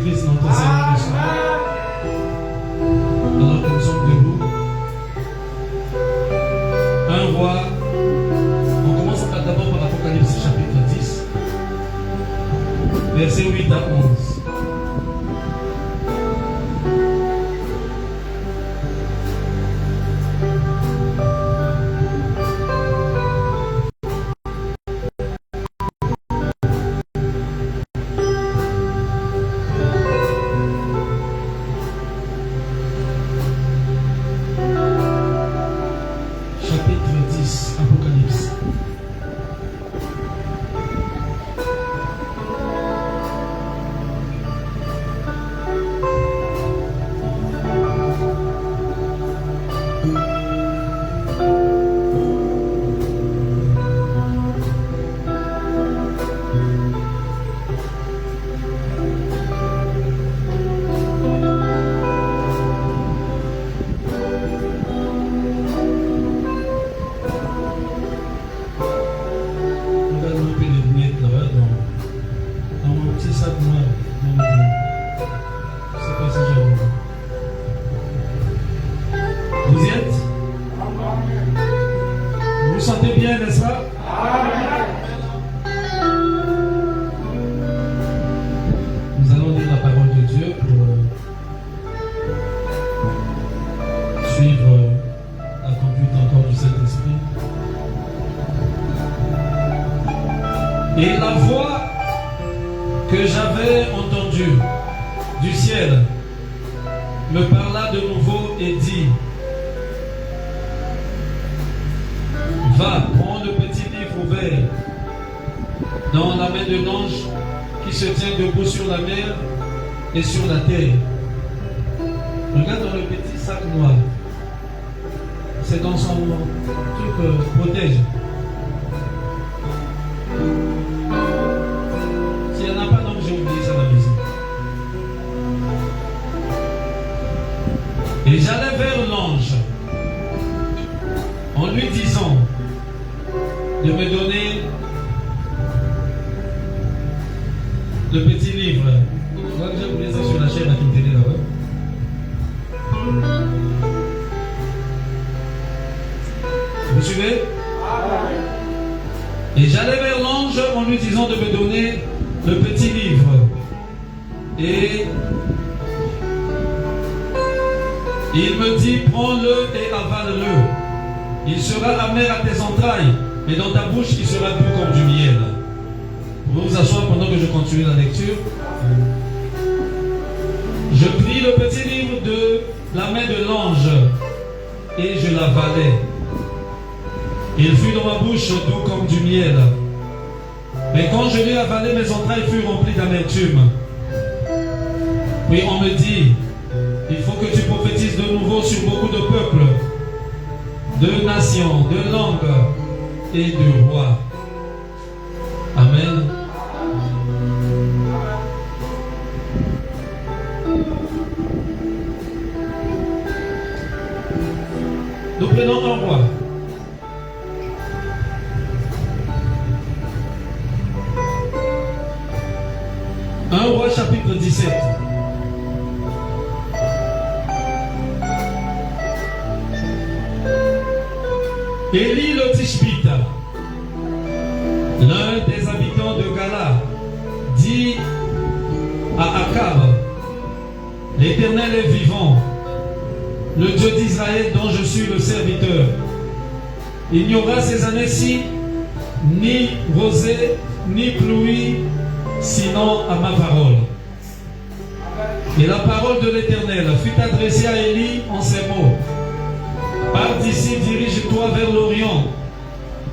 Jésus-Christ, notre Seigneur et Sauveur. Alors que nous sommes debout, un roi, on commence d'abord par Apocalypse chapitre 10, versets 8 à 11. Et la voix que j'avais entendue du ciel me parla de nouveau et dit: Va, prends le petit livre ouvert dans la main de l'ange qui se tient debout sur la mer et sur la terre. Regarde dans le petit sac noir. C'est dans son truc protège. S'il n'y en a pas, donc j'ai oublié ça à la maison. Et j'allais vers l'ange en lui disant de me donner le petit livre. Je crois que j'ai oublié ça sur la chaîne à qui me tenait là-bas. Vous suivez? Et j'allais vers l'ange en lui disant de me donner le petit livre. Et il me dit: prends-le et avale-le. Il sera amer à tes entrailles, mais dans ta bouche il sera doux comme du miel. Vous vous asseoir pendant que je continue la lecture. Je pris le petit livre de la main de l'ange et je l'avalai. Il fut dans ma bouche doux comme du miel. Mais quand je l'ai avalé, mes entrailles furent remplies d'amertume. Puis on me dit: il faut que tu prophétises de nouveau sur beaucoup de peuples, de nations, de langues et de rois. Amen. Nous prenons un roi. Un roi chapitre 17. Élie le Tishbite, l'un des habitants de Gala, dit à Akab: l'Éternel est vivant, le Dieu d'Israël dont je suis le serviteur. Il n'y aura ces années-ci ni rosée ni pluie, sinon à ma parole. Et la parole de l'Éternel fut adressée à Élie en ces mots: pars d'ici, dirige-toi vers l'Orient,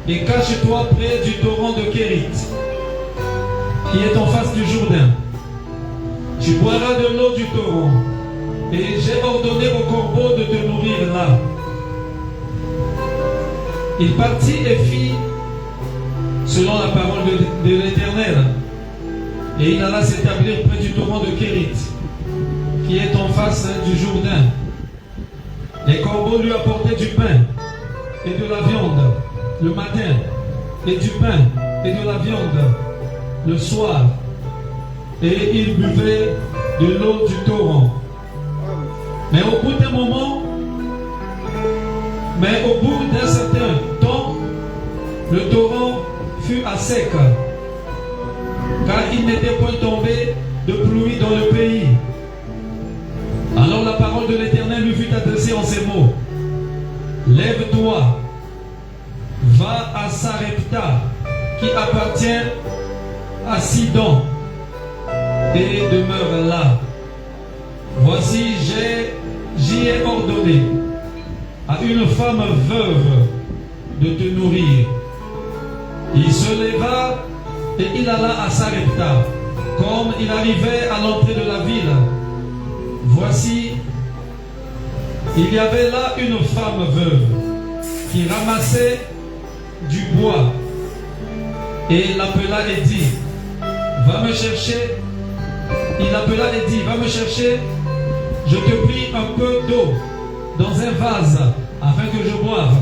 et cache-toi près du torrent de Kérit, qui est en face du Jourdain. Tu boiras de l'eau du torrent, et j'ai ordonné aux corbeaux de te nourrir là. Il partit et fit selon la parole de l'Éternel, et il alla s'établir près du torrent de Kérit, qui est en face du Jourdain. Les corbeaux lui apportaient du pain et de la viande le matin, et du pain et de la viande le soir, et il buvait de l'eau du torrent. Mais au bout d'un certain temps, le torrent fut à sec, car il n'était point tombé de pluie dans le pays. Alors la parole de l'Éternel lui fut adressée en ces mots. Lève-toi, va à Sarepta, qui appartient à Sidon, et demeure là. Voici, j'y ai ordonné à une femme veuve de te nourrir. Il se leva et il alla à Sarepta. Comme il arrivait à l'entrée de la ville, voici, il y avait là une femme veuve qui ramassait du bois, et l'appela et dit, va me chercher. Il appela et dit, va me chercher, je te prie, un peu d'eau dans un vase afin que je boive.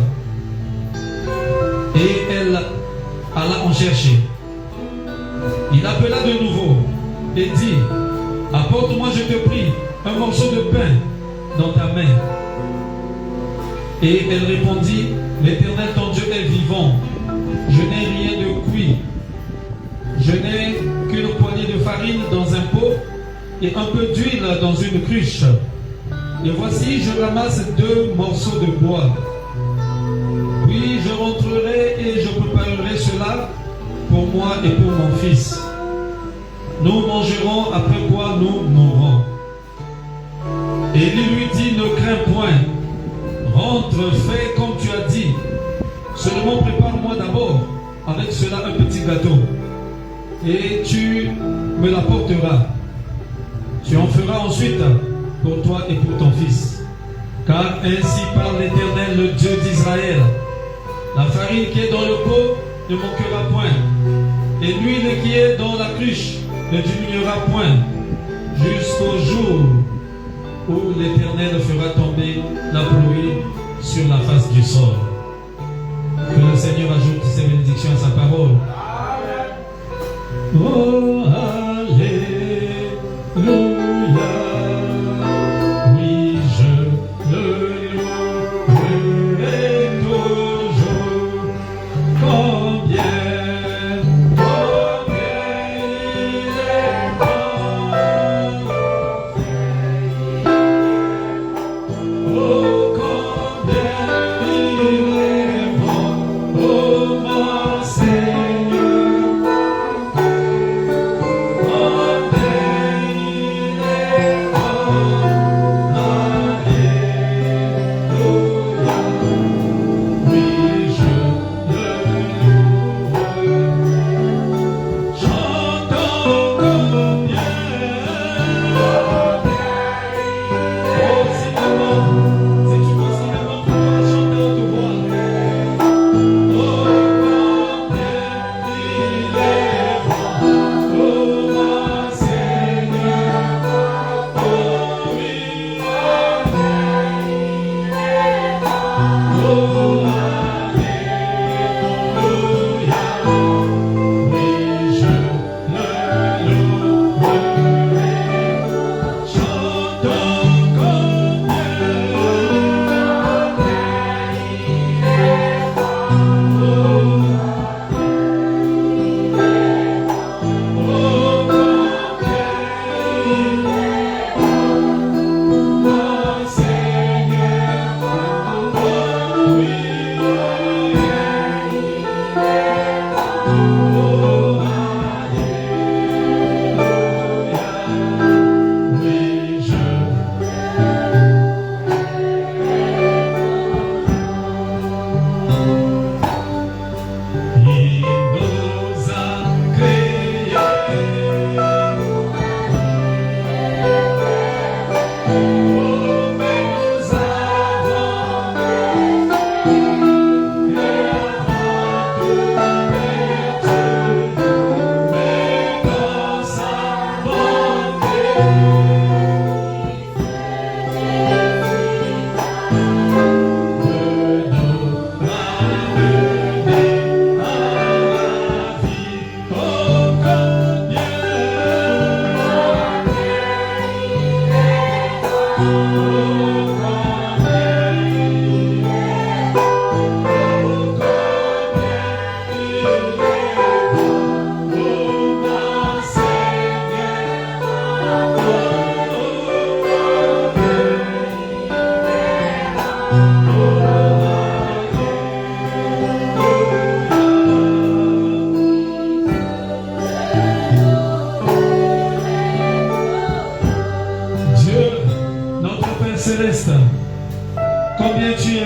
Et elle alla en chercher. Il appela de nouveau et dit, apporte-moi, je te prie, un morceau de pain dans ta main. Et elle répondit, l'Éternel ton Dieu est vivant, je n'ai rien de cuit, je n'ai qu'une poignée de farine dans un pot et un peu d'huile dans une cruche. Et voici, je ramasse 2 morceaux de bois. Puis je rentrerai et je préparerai cela pour moi et pour mon fils. Nous mangerons, après quoi nous mourrons. Et il lui dit, ne crains point, rentre, fais comme tu as dit. Seulement prépare-moi d'abord avec cela un petit gâteau, et tu me l'apporteras. Tu en feras ensuite pour toi et pour ton fils. Car ainsi parle l'Éternel, le Dieu d'Israël. La farine qui est dans le pot ne manquera point, et l'huile qui est dans la cruche ne diminuera point, jusqu'au jour où l'Éternel fera tomber la pluie sur la face du sol. Que le Seigneur ajoute ses bénédictions à sa parole. Oh, alléluia. Oui, je le louerai toujours. Combien il est bon. Oh, combien il est bon. Oh, mon Seigneur.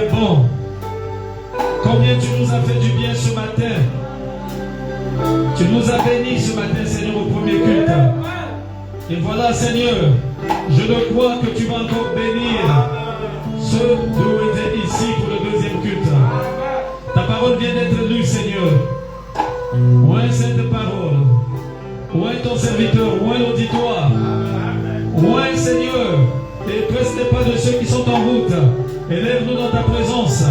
es bon. Combien tu nous as fait du bien ce matin. Tu nous as bénis ce matin, Seigneur, au premier culte. Et voilà, Seigneur, je le crois que tu vas encore bénir ceux qui étaient ici pour le deuxième culte. Ta parole vient d'être lue, Seigneur. Oint cette parole. Oint ton serviteur. Oint l'auditoire. Oint, Seigneur. Et presse les pas de ceux qui sont en route. Élève-nous dans ta présence.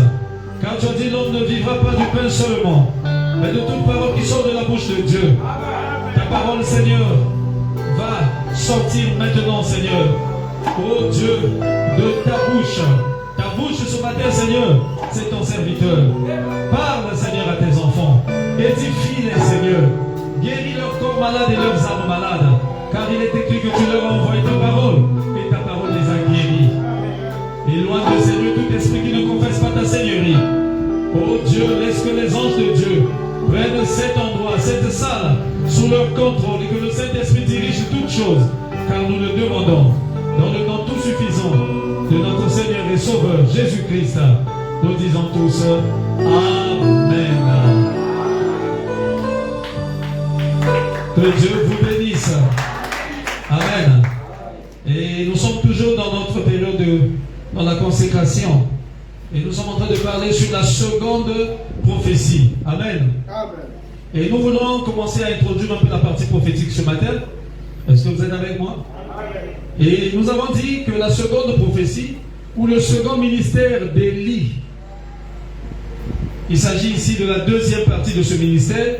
Car tu as dit, l'homme ne vivra pas du pain seulement, mais de toute parole qui sort de la bouche de Dieu. Ta parole, Seigneur, va sortir maintenant, Seigneur. Oh Dieu, de ta bouche. Ta bouche ce matin, Seigneur, c'est ton serviteur. Parle, Seigneur, à tes enfants. Édifie-les, Seigneur. Guéris leur corps malade et leurs âmes malades. Car il est écrit que tu leur as envoyé ta parole. Et ta parole les a guéris. Éloigne de Seigneur tout esprit qui ne confesse pas ta Seigneurie. Oh Dieu, laisse que les anges de Dieu prennent cet endroit, cette salle, sous leur contrôle et que le Saint-Esprit dirige toutes choses. Car nous le demandons dans le nom tout suffisant de notre Seigneur et Sauveur Jésus-Christ. Nous disons tous Amen. Que Dieu vous bénisse. Amen. Et nous sommes toujours dans notre période dans la consécration. Et nous sommes en train de parler sur la seconde prophétie. Amen. Amen. Et nous voulons commencer à introduire un peu la partie prophétique ce matin. Est-ce que vous êtes avec moi? Amen. Et nous avons dit que la seconde prophétie, ou le second ministère d'Élie, il s'agit ici de la deuxième partie de ce ministère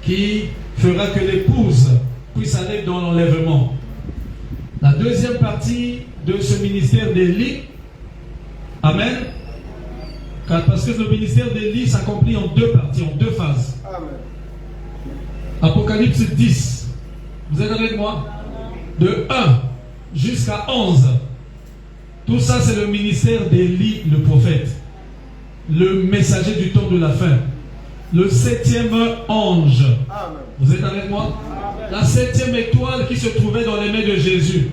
qui fera que l'épouse puisse aller dans l'enlèvement. La deuxième partie de ce ministère d'Élie, amen, parce que le ministère d'Élie s'accomplit en deux parties, en deux phases. Amen. Apocalypse 10, vous êtes avec moi? De 1 jusqu'à 11. Tout ça, c'est le ministère d'Élie, le prophète, le messager du temps de la fin, le 7e ange. Amen. Vous êtes avec moi? Amen. La 7e étoile qui se trouvait dans les mains de Jésus.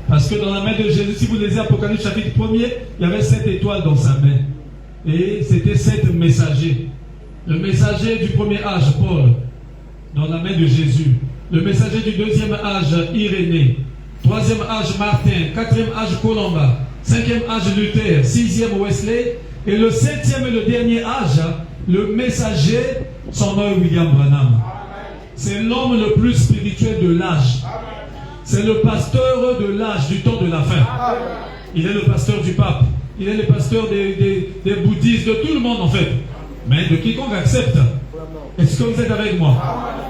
Parce que dans la main de Jésus, si vous lisez Apocalypse chapitre 1er, il y avait 7 étoiles dans sa main. Et c'était 7 messagers. Le messager du premier âge, Paul, dans la main de Jésus. Le messager du deuxième âge, Irénée. Troisième âge, Martin. Quatrième âge, Colomba. Cinquième âge, Luther. Sixième, Wesley. Et le 7e et le dernier âge, le messager, son nom est William Branham. C'est l'homme le plus spirituel de l'âge. C'est le pasteur de l'âge, du temps de la fin. Il est le pasteur du pape. Il est le pasteur des bouddhistes, de tout le monde en fait. Mais de quiconque accepte. Est-ce que vous êtes avec moi?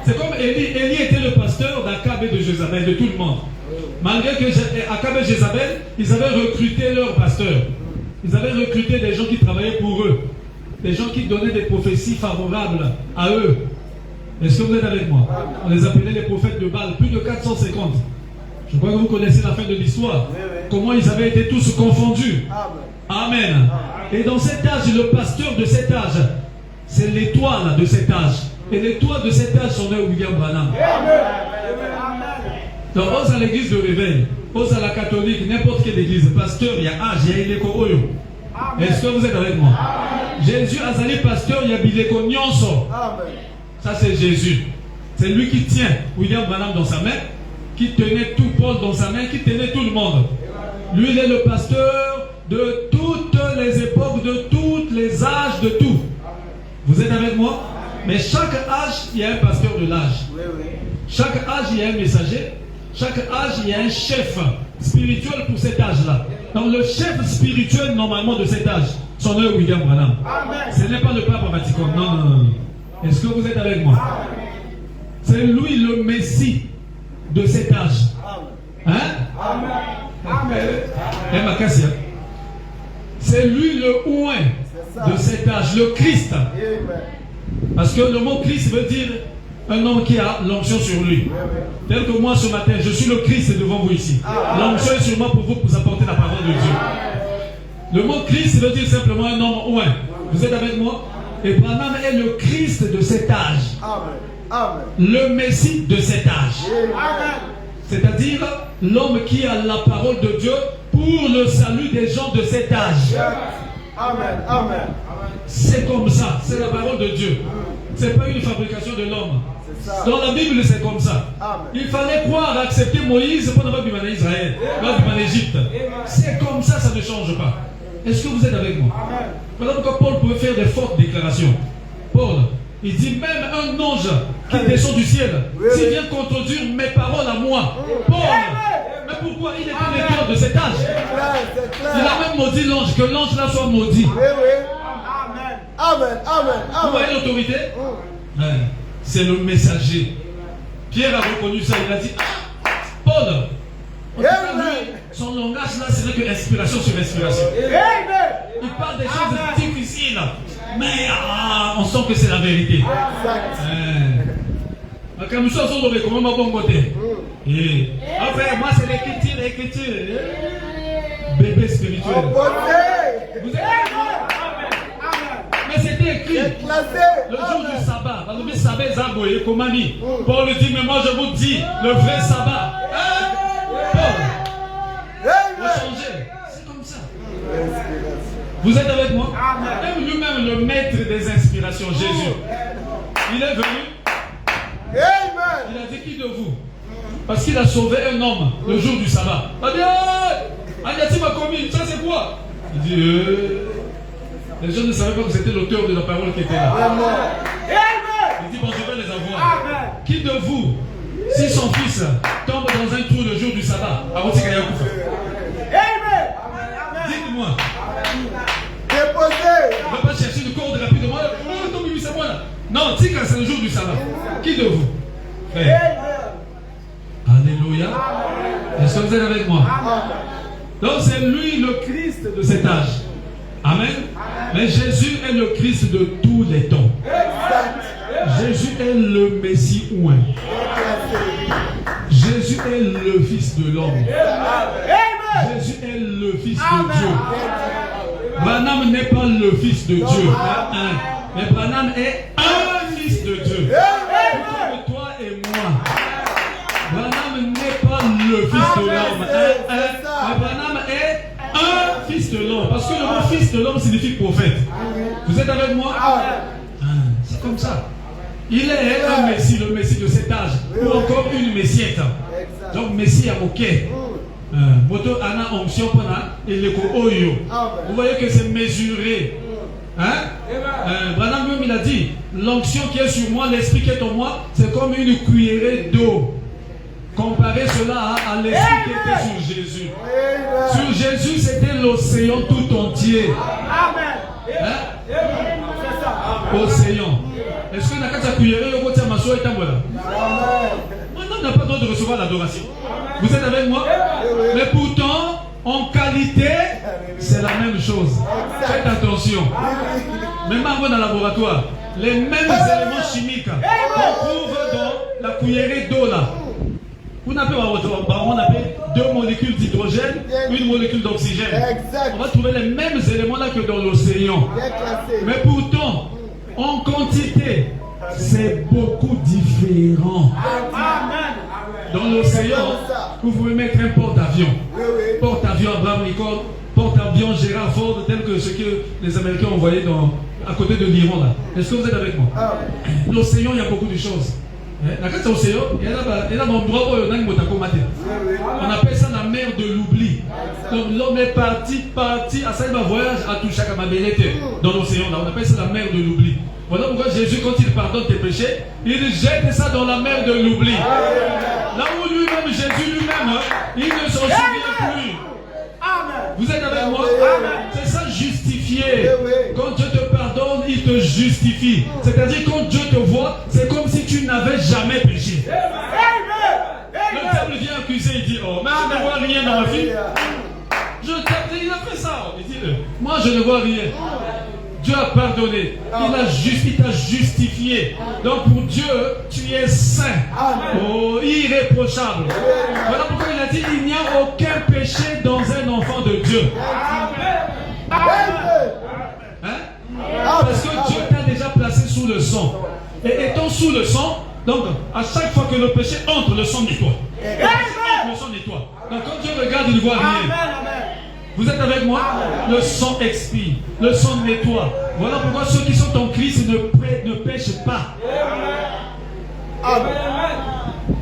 C'est comme Élie. Élie était le pasteur d'Akab et de Jézabel, de tout le monde. Malgré que Akab et Jézabel, ils avaient recruté leurs pasteurs. Ils avaient recruté des gens qui travaillaient pour eux. Des gens qui donnaient des prophéties favorables à eux. Est-ce que vous êtes avec moi? On les appelait les prophètes de Baal, plus de 450. Je crois que vous connaissez la fin de l'histoire. Oui, oui. Comment ils avaient été tous confondus. Amen. Amen. Et dans cet âge, le pasteur de cet âge, c'est l'étoile de cet âge. Et l'étoile de cet âge, son nom est William Branham. Donc, ose à l'église de réveil, ose à la catholique, n'importe quelle église, pasteur, il y a âge, il y a Ileko Oyo. Est-ce que vous êtes avec moi? Amen. Jésus a sali pasteur, il y a Bileko Nyonso. Ça, c'est Jésus. C'est lui qui tient William Branham dans sa main, qui tenait tout Paul dans sa main, qui tenait tout le monde. Lui, il est le pasteur de toutes les époques, de tous les âges, de tout. Vous êtes avec moi? Mais chaque âge, il y a un pasteur de l'âge. Chaque âge, il y a un messager. Chaque âge, il y a un chef spirituel pour cet âge-là. Donc le chef spirituel, normalement, de cet âge, son nom est William Branham. Ce n'est pas le pape Vatican. Non, non, non. Est-ce que vous êtes avec moi? C'est lui le Messie de cet âge. Hein? Amen. C'est lui le ouin de cet âge, le Christ. Parce que le mot Christ veut dire un homme qui a l'onction sur lui. Tel que moi ce matin, je suis le Christ devant vous ici. L'onction est sur moi pour vous apporter la parole de Dieu. Le mot Christ veut dire simplement un homme ouin. Vous êtes avec moi? Et Branham est le Christ de cet âge. Amen. Le Messie de cet âge. C'est-à-dire l'homme qui a la parole de Dieu pour le salut des gens de cet âge. Amen. Amen. C'est comme ça, c'est la parole de Dieu. Ce n'est pas une fabrication de l'homme. Dans la Bible, c'est comme ça. Amen. Il fallait croire, accepter Moïse pour ne pas vivre en Israël, pas vivre en Égypte. C'est comme ça, ça ne change pas. Est-ce que vous êtes avec moi? Voilà pourquoi Paul pouvait faire des fortes déclarations. Paul, il dit même un ange qui descend du ciel, s'il vient contredire mes paroles à moi. Paul, mais pourquoi il était le cœur de cet âge? Il a même maudit l'ange, que l'ange là soit maudit. Amen. Amen. Vous voyez l'autorité? C'est le messager. Pierre a reconnu ça, il a dit, ah, Paul, en tout cas, lui, son langage là, c'est vrai que inspiration sur inspiration. Il parle des choses difficiles, mais on sent que c'est la vérité. Quand nous sommes sur le comment bon côté. Enfin, moi, c'est l'écriture. Bébé spirituel. Vous êtes mais c'était écrit le jour du sabbat. Le sabbat est aboyé, comment dit? Paul dit, mais moi je vous dis, le vrai sabbat. Paul, vous changez. C'est comme ça. Vous êtes avec moi? Même lui-même, le maître des inspirations, Jésus. Il est venu. Il a dit, qui de vous? Parce qu'il a sauvé un homme le jour du sabbat. Il a dit, Agnati m'a commis, ça c'est quoi? Il dit, les gens ne savaient pas que c'était l'auteur de la parole qui était là. Il dit, bon, je vais les avoir. Qui de vous, si son fils tombe dans un trou le jour du sabbat, dites-moi. Ne va pas chercher une corde rapidement. Non, dis que c'est le jour du sabbat. Qui de vous? Alléluia. Est-ce que vous êtes avec moi? Donc c'est lui le Christ de cet âge. Amen. Mais Jésus est le Christ de tous les temps. Jésus est le Messie ouin. Jésus est le Fils de l'homme. Jésus est le Fils de Dieu. Branham n'est pas le Fils de Dieu, mais Branham est un Fils de Dieu. Comme toi et moi. Branham n'est pas le Fils de l'homme, mais Branham est un Fils de l'homme. Parce que le mot Fils de l'homme signifie prophète. Vous êtes avec moi? C'est comme ça. Il est un Messie, le Messie de cet âge, ou encore une Messiette. Donc Messie à moquer. Moto ana onction pona et le oyo. Vous voyez que c'est mesuré. Branham même il a dit, l'onction qui est sur moi, l'esprit qui est en moi, c'est comme une cuillerée d'eau. Comparez cela à l'esprit qui était sur Jésus. Sur Jésus, c'était l'océan tout entier. Océan. Est-ce que Nakata cuillerée au côté de Maso est en voilà? Maintenant, on n'a pas le droit de recevoir l'adoration. Vous êtes avec moi? Mais pourtant, en qualité, c'est la même chose. Faites attention. Même dans le laboratoire, les mêmes éléments chimiques qu'on trouve dans la cuillerée d'eau là. On appelle deux molécules d'hydrogène, une molécule d'oxygène. On va trouver les mêmes éléments là que dans l'océan. Mais pourtant, en quantité, c'est beaucoup différent. Dans l'océan, vous pouvez mettre un porte-avions. Porte-avions Abraham Lincoln, porte-avions Gerald Ford, tel que ce que les Américains ont envoyé à côté de l'Iran là. Est-ce que vous êtes avec moi? L'océan, il y a beaucoup de choses. On appelle ça la mer de l'oubli. Donc l'homme est parti à ça, il va voyage à tout chaque dans l'océan là. On appelle ça la mer de l'oubli. Voilà pourquoi Jésus, quand il pardonne tes péchés, il jette ça dans la mer de l'oubli. Là où lui-même, Jésus lui-même, il ne s'en souvient plus. Vous êtes avec moi? C'est ça justifier. Quand Dieu te pardonne, il te justifie. C'est-à-dire quand Dieu te voit, c'est comme si tu n'avais jamais péché. Le diable vient accuser, il dit, oh, mais je ne vois rien dans ma vie. Il a fait ça. Il dit, moi je ne vois rien. Dieu a pardonné. Il t'a justifié. Donc pour Dieu, tu es saint. Oh, irréprochable. Voilà pourquoi il a dit, il n'y a aucun péché dans un enfant de Dieu. Parce que Dieu t'a déjà placé sous le sang. Et étant sous le sang, donc à chaque fois que le péché entre, le sang nettoie. Le sang nettoie. Donc quand Dieu regarde, il ne voit rien. Vous êtes avec moi? Le sang expie, le sang nettoie. Voilà pourquoi ceux qui sont en Christ ne pêchent pas. Amen.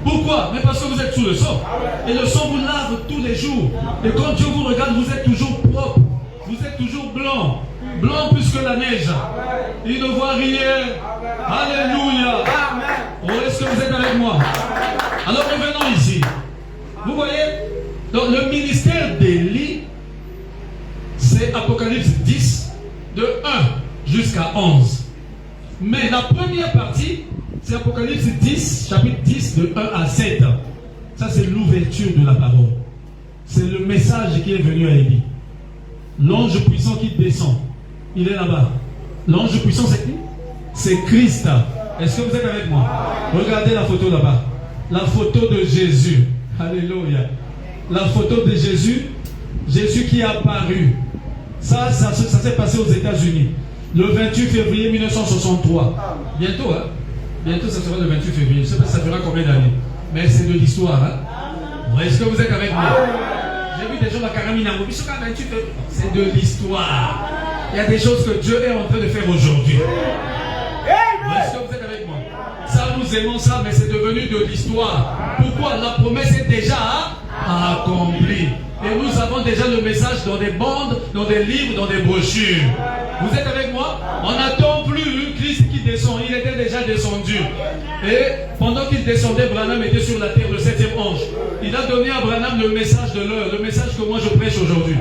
Pourquoi? Mais parce que vous êtes sous le sang. Et le sang vous lave tous les jours. Et quand Dieu vous regarde, vous êtes toujours propre. Vous êtes toujours blanc. Blanc plus que la neige. Il ne voit rien. Alléluia. Oh, est-ce que vous êtes avec moi? Alors revenons ici. Vous voyez? Donc le ministère d'Élie, c'est Apocalypse 10, de 1 jusqu'à 11. Mais la première partie, c'est Apocalypse 10, chapitre 10, de 1 à 7. Ça, c'est l'ouverture de la parole. C'est le message qui est venu à Élie. L'ange puissant qui descend. Il est là-bas. L'ange puissant, c'est qui? C'est Christ. Est-ce que vous êtes avec moi? Regardez la photo là-bas. La photo de Jésus. Alléluia. La photo de Jésus. Jésus qui est apparu. Ça s'est passé aux États-Unis. Le 28 février 1963. Bientôt, hein? Bientôt, ça sera le 28 février. Je ne sais pas ça fera combien d'années. Mais c'est de l'histoire, hein? Est-ce que vous êtes avec moi? J'ai vu des gens à Karamina. C'est de l'histoire. Il y a des choses que Dieu est en train de faire aujourd'hui. Est-ce que vous êtes avec moi? Ça, nous aimons ça, mais c'est devenu de l'histoire. Pourquoi? La promesse est déjà accomplie. Et nous avons déjà le message dans des bandes, dans des livres, dans des brochures. Vous êtes avec moi? On n'attend plus Christ qui descend. Il était déjà descendu. Et pendant qu'il descendait, Branham était sur la terre, le 7e ange. Il a donné à Branham le message de l'heure, le message que moi je prêche aujourd'hui.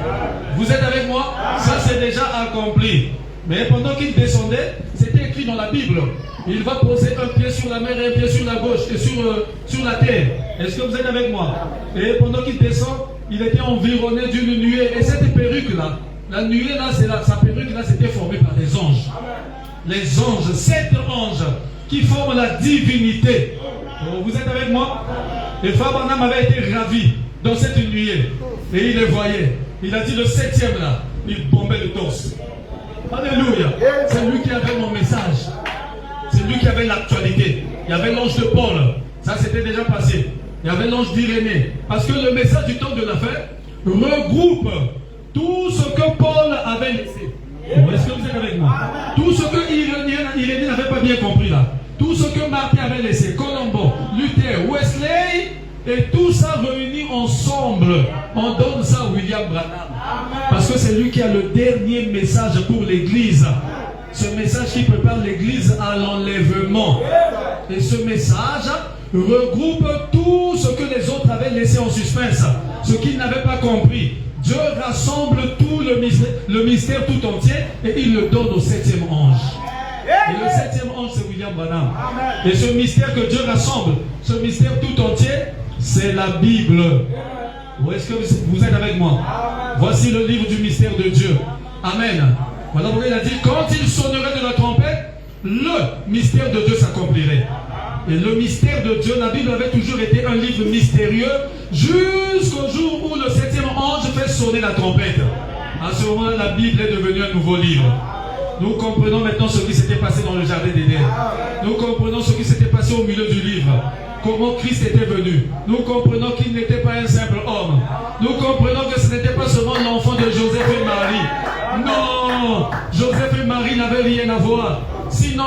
Vous êtes avec moi? Ça c'est déjà accompli. Mais pendant qu'il descendait, c'était écrit dans la Bible. Il va poser un pied sur la mer et un pied sur la gauche et sur la terre. Est-ce que vous êtes avec moi? Et pendant qu'il descend, il était environné d'une nuée. Et cette perruque-là, la nuée là, sa perruque là, c'était formée par des anges. Les anges, 7 anges qui forment la divinité. Oh, vous êtes avec moi? Et Fabanam avait été ravi dans cette nuée. Et il les voyait. Il a dit le 7e là, il bombait le torse. Alléluia. C'est lui qui avait mon message. C'est lui qui avait l'actualité. Il y avait l'ange de Paul. Ça c'était déjà passé. Il y avait l'ange d'Irénée. Parce que le message du temps de la fin regroupe tout ce que Paul avait laissé. Bon, est-ce que vous êtes avec moi? Tout ce que Irénée n'avait pas bien compris là. Tout ce que Martin avait laissé. Colombo, Luther, Wesley. Et tout ça réuni ensemble. On donne ça à William Branham. Parce que c'est lui qui a le dernier message pour l'église. Ce message qui prépare l'église à l'enlèvement. Et ce message regroupe tout ce que les autres avaient laissé en suspense. Ce qu'ils n'avaient pas compris. Dieu rassemble tout le mystère tout entier et il le donne au 7e ange. Et le 7e ange, c'est William Branham. Et ce mystère que Dieu rassemble, ce mystère tout entier, c'est la Bible. Ou est-ce que vous êtes avec moi? Voici le livre du mystère de Dieu. Amen. Voilà pourquoi il a dit, quand il sonnerait de la trompette, le mystère de Dieu s'accomplirait. Et le mystère de Dieu, la Bible avait toujours été un livre mystérieux jusqu'au jour où le 7e ange fait sonner la trompette. À ce moment-là, la Bible est devenue un nouveau livre. Nous comprenons maintenant ce qui s'était passé dans le jardin d'Éden. Nous comprenons ce qui s'était passé au milieu du livre. Comment Christ était venu. Nous comprenons qu'il n'était pas un simple homme. Nous comprenons que ce n'était pas seulement l'enfant de Joseph et Marie. Non, Joseph et Marie n'avaient rien à voir. Sinon,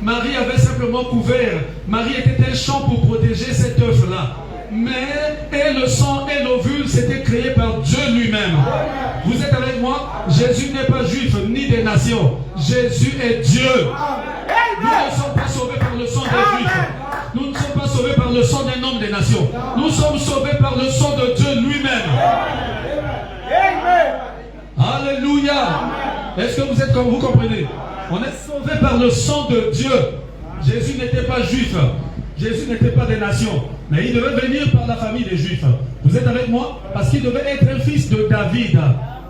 Marie avait simplement couvert. Marie était un champ pour protéger cet œuf-là. Mais, et le sang et l'ovule, c'était créé par Dieu lui-même. Vous êtes avec moi? Jésus n'est pas juif, ni des nations. Jésus est Dieu. Nous ne sommes pas sauvés par le sang des juifs. Nous ne sommes pas sauvés par le sang d'un homme des nations. Nous sommes sauvés par le sang de Dieu lui-même. Alléluia. Est-ce que vous êtes comme vous comprenez? On est sauvé par le sang de Dieu. Jésus n'était pas juif. Jésus n'était pas des nations. Mais il devait venir par la famille des juifs. Vous êtes avec moi? Parce qu'il devait être un fils de David.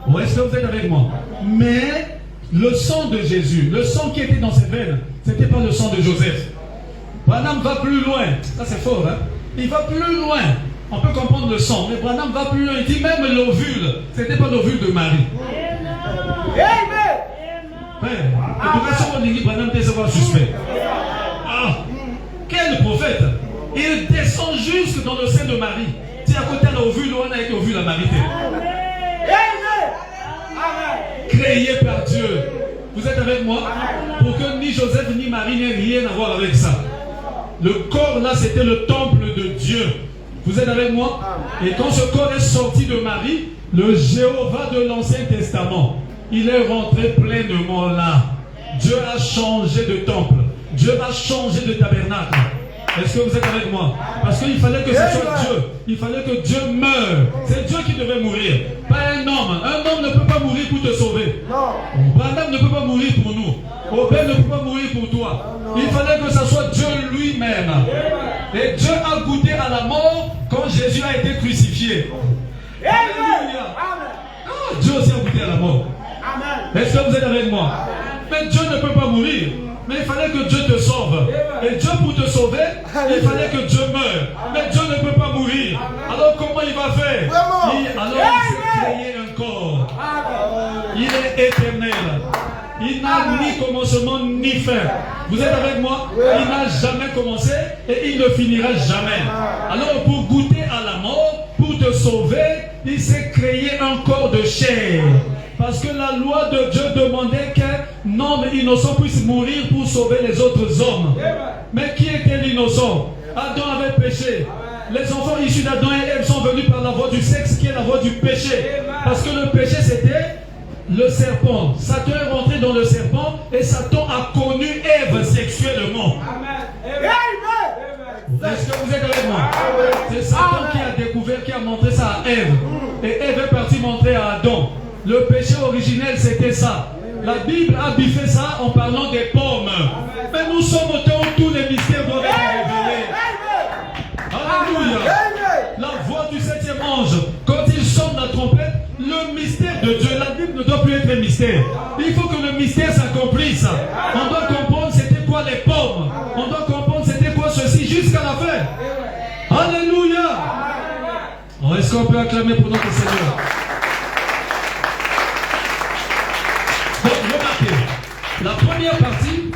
Ou est-ce que vous êtes avec moi? Mais le sang de Jésus, le sang qui était dans ses veines, ce n'était pas le sang de Joseph. Branham va plus loin. Ça c'est fort, hein? Il va plus loin. On peut comprendre le sang, mais Branham va plus loin. Il dit même l'ovule. Ce n'était pas l'ovule de Marie. L'éducation on dit Branham était suspect. Ah, quel prophète! Il descend jusque dans le sein de Marie. C'est à côté de l'ovule, on a été ovule à Marie. créé par Dieu. Vous êtes avec moi? Pour que ni Joseph ni Marie n'aient rien à voir avec ça. Le corps là, c'était le temple de Dieu. Vous êtes avec moi? Et quand ce corps est sorti de Marie, le Jéhovah de l'Ancien Testament, il est rentré pleinement là. Dieu a changé de temple. Dieu a changé de tabernacle. Est-ce que vous êtes avec moi? Parce qu'il fallait que ce soit Dieu. Il fallait que Dieu meure. C'est Dieu qui devait mourir. Pas un homme. Un homme ne peut pas mourir pour te sauver. Branham ne peut pas mourir pour nous. Obed ne peut pas mourir pour toi. Il fallait que ce soit Dieu lui-même. Et Dieu a goûté à la mort quand Jésus a été crucifié. Alléluia. Dieu aussi a goûté à la mort. Est-ce que vous êtes avec moi? Mais Dieu ne peut pas mourir. Mais il fallait que Dieu te sauve. Et Dieu, pour te sauver, il fallait que Dieu meure. Mais Dieu ne peut pas mourir. Alors comment il va faire? Alors il s'est créé un corps. Il est éternel. Il n'a ni commencement ni fin. Vous êtes avec moi? Il n'a jamais commencé et il ne finira jamais. Alors pour goûter à la mort, pour te sauver, il s'est créé un corps de chair. Parce que la loi de Dieu demandait qu'un homme innocent puisse mourir pour sauver les autres hommes. Mais qui était l'innocent? Adam avait péché. Les enfants issus d'Adam et Ève sont venus par la voie du sexe qui est la voie du péché. Parce que le péché c'était le serpent. Satan est rentré dans le serpent et Satan a connu Ève sexuellement. Est-ce que vous êtes avec moi? C'est Satan qui a découvert, qui a montré ça à Ève. Et Ève est partie montrer à Adam. Le péché originel, c'était ça. La Bible a biffé ça en parlant des pommes. Mais nous sommes au temps où tous les mystères doivent être révélés. Alléluia. La voix du 7e ange, quand il sonne la trompette, le mystère de Dieu, la Bible ne doit plus être un mystère. Il faut que le mystère s'accomplisse. On doit comprendre c'était quoi les pommes. On doit comprendre c'était quoi ceci jusqu'à la fin. Alléluia. Est-ce qu'on peut acclamer pour notre Seigneur? La première partie,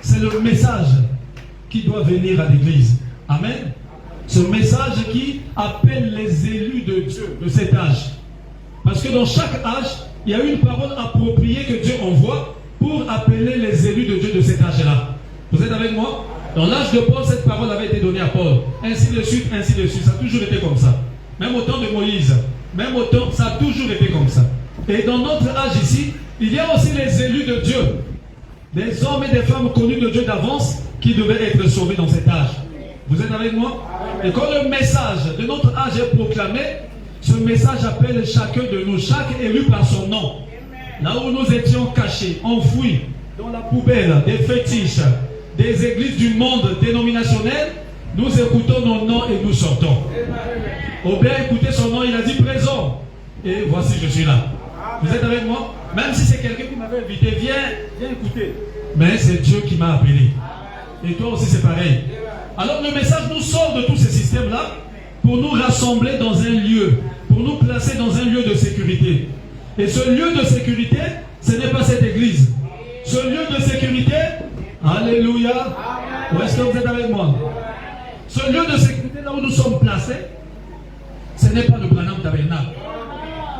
c'est le message qui doit venir à l'église. Amen. Ce message qui appelle les élus de Dieu de cet âge. Parce que dans chaque âge, il y a une parole appropriée que Dieu envoie pour appeler les élus de Dieu de cet âge-là. Vous êtes avec moi? Dans l'âge de Paul, cette parole avait été donnée à Paul. Ainsi de suite, ainsi de suite. Ça a toujours été comme ça. Même au temps de Moïse. Même au temps, ça a toujours été comme ça. Et dans notre âge ici, il y a aussi les élus de Dieu. Des hommes et des femmes connus de Dieu d'avance qui devaient être sauvés dans cet âge. Vous êtes avec moi? Et quand le message de notre âge est proclamé, ce message appelle chacun de nous, chaque élu par son nom. Là où nous étions cachés, enfouis, dans la poubelle des fétiches, des églises du monde dénominationnel, nous écoutons nos noms et nous sortons. Obed a écouté son nom, il a dit présent. Et voici, je suis là. Vous êtes avec moi? Même si c'est quelqu'un qui m'avait invité, viens écouter. Mais c'est Dieu qui m'a appelé. Et toi aussi c'est pareil. Alors le message nous sort de tous ces systèmes-là pour nous rassembler dans un lieu, pour nous placer dans un lieu de sécurité. Et ce lieu de sécurité, ce n'est pas cette église. Ce lieu de sécurité, alléluia. Où est-ce que vous êtes avec moi? Ce lieu de sécurité là où nous sommes placés, ce n'est pas le Branham Tabernacle.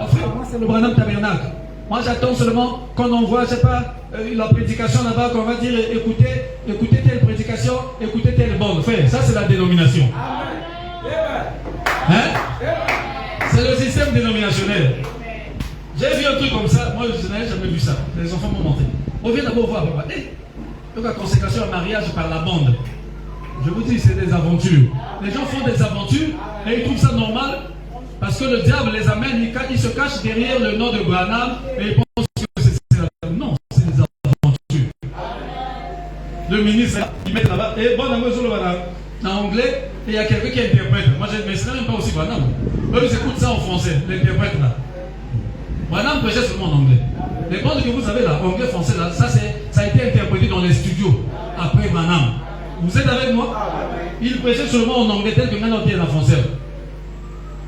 Enfin, moi c'est le Branham Tabernacle. Moi j'attends seulement qu'on envoie, je sais pas, la prédication là-bas, qu'on va dire écoutez telle prédication, écoutez telle bonne. Enfin, ça c'est la dénomination. Hein? C'est le système dénominationnel. J'ai vu un truc comme ça, moi je n'avais jamais vu ça. Les enfants m'ont montré. On vient d'abord voir, papa. Donc la consécration à mariage par la bande. Je vous dis, c'est des aventures. Les gens font des aventures et ils trouvent ça normal. Parce que le diable les amène, il se cache derrière le nom de Branham et il pense que c'est la... Non, c'est des aventures. Le ministre, il met là-bas, et bon, en anglais, et il y a quelqu'un qui interprète. Moi, je ne me même pas aussi Branham. Eux, ils écoutent ça en français, l'interprète là. Branham prêchait seulement en anglais. Les bandes que vous avez là, anglais, français là, ça a été interprété dans les studios après Branham. Vous êtes avec moi? Il prêchait seulement en anglais, tel que maintenant il est en français.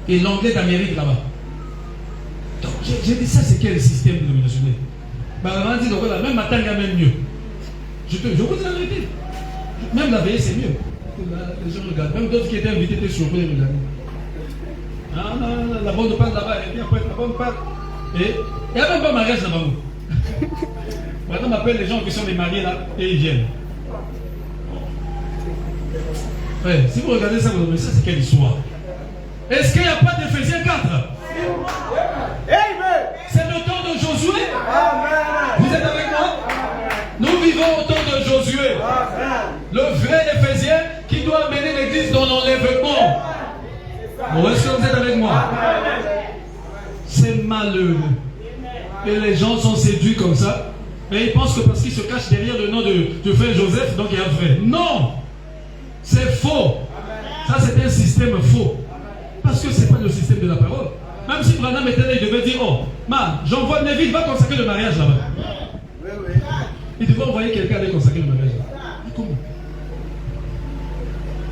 Et l'anglais d'Amérique là-bas. Donc j'ai dit ça, c'est quel système dénominationnel? On a dit donc là, même matin il y a même mieux. Je vous dis la vérité. Même la veille c'est mieux. Les gens regardent. Même d'autres qui étaient invités étaient surpris de regarder. Ah non, la bonne part là-bas, et puis après la bonne part. Et il n'y a même pas mariage là-bas. appelle les gens qui sont des mariés là et ils viennent. Ouais, si vous regardez ça, vous vous dites ça, c'est quelle histoire? Est-ce qu'il n'y a pas d'Éphésiens 4? C'est le temps de Josué. Vous êtes avec moi? Nous vivons au temps de Josué. Le vrai Éphésien qui doit amener l'église dans l'enlèvement. Bon, est-ce que vous êtes avec moi? C'est malheureux. Et les gens sont séduits comme ça. Mais ils pensent que parce qu'ils se cachent derrière le nom de frère Joseph, donc il y a un frère. Non! C'est faux. Ça, c'est un système faux. Parce que ce n'est pas le système de la parole. Même si Branham était là, il devait dire, oh, man, j'envoie Neville, va consacrer le mariage là-bas. Il devait envoyer quelqu'un aller consacrer le mariage là-bas. Comment?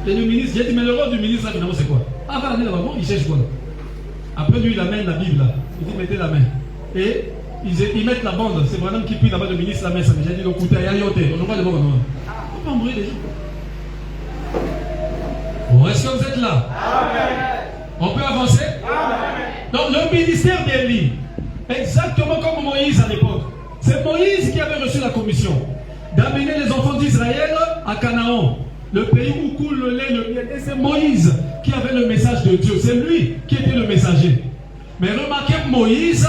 Et le ministre, il a dit, mais le rôle du ministre là, finalement, c'est quoi? Ah, va aller là-bas, bon, il cherche quoi là? Après, lui, il amène la Bible là. Il dit, mettez la main. Et ils mettent la bande. C'est Branham qui prie là-bas, le ministre, la main. Ça m'a dit, le couteau, il y a yoté. On ne voit pas de bon. On peut embrouiller les gens. Bon, est-ce que vous êtes là? Amen. On peut avancer? Amen. Donc, le ministère d'Élie, exactement comme Moïse à l'époque, c'est Moïse qui avait reçu la commission d'amener les enfants d'Israël à Canaan, le pays où coule le lait et le miel. Et c'est Moïse qui avait le message de Dieu. C'est lui qui était le messager. Mais remarquez, Moïse,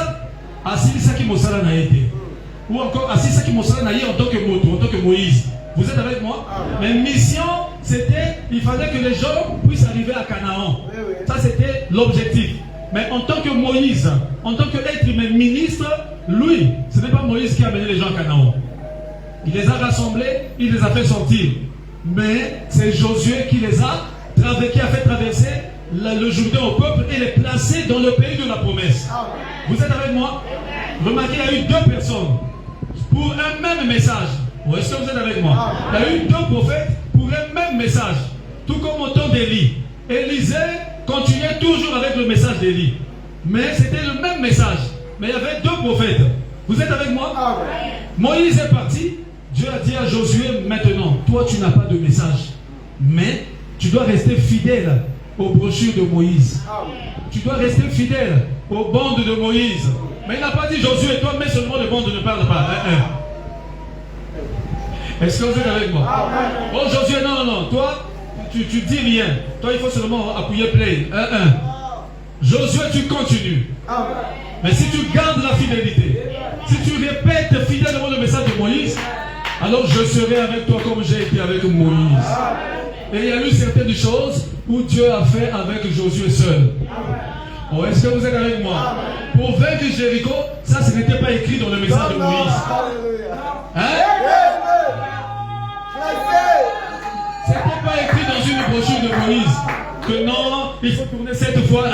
Assis qui Mosala n'a été. Ou encore Assis qui Mosala n'a été en tant que moto, en tant que Moïse. Vous êtes avec moi? Mais mission, c'était, il fallait que les gens puissent arriver à Canaan. Ça, c'était l'objectif. Mais en tant que Moïse, en tant qu'être humain, ministre, lui, ce n'est pas Moïse qui a amené les gens à Canaan. Il les a rassemblés, il les a fait sortir. Mais c'est Josué qui les a fait traverser le Jourdain au peuple et les placer dans le pays de la promesse. Vous êtes avec moi? Remarquez, il y a eu deux personnes pour un même message. Est-ce que vous êtes avec moi? Il y a eu deux prophètes pour un même message. Tout comme au temps d'Élie. Élisée continuait toujours avec le message d'Élie. Mais c'était le même message. Mais il y avait deux prophètes. Vous êtes avec moi? Moïse est parti. Dieu a dit à Josué, maintenant, toi tu n'as pas de message. Mais tu dois rester fidèle aux brochures de Moïse. Tu dois rester fidèle aux bandes de Moïse. Mais il n'a pas dit, Josué, toi mets seulement les bandes, ne parle pas. Est-ce que vous êtes avec moi? Oh Josué, non, toi, tu dis rien. Toi, il faut seulement appuyer play. Josué, tu continues. Mais si tu gardes la fidélité, si tu répètes fidèlement le message de Moïse, alors je serai avec toi comme j'ai été avec Moïse. Et il y a eu certaines choses où Dieu a fait avec Josué seul. Oh, est-ce que vous êtes avec moi? Pour vaincre Jéricho, ça, ce n'était pas écrit dans le message de Moïse. C'était pas écrit dans une brochure de Moïse que non, il faut tourner 7 fois 1-1.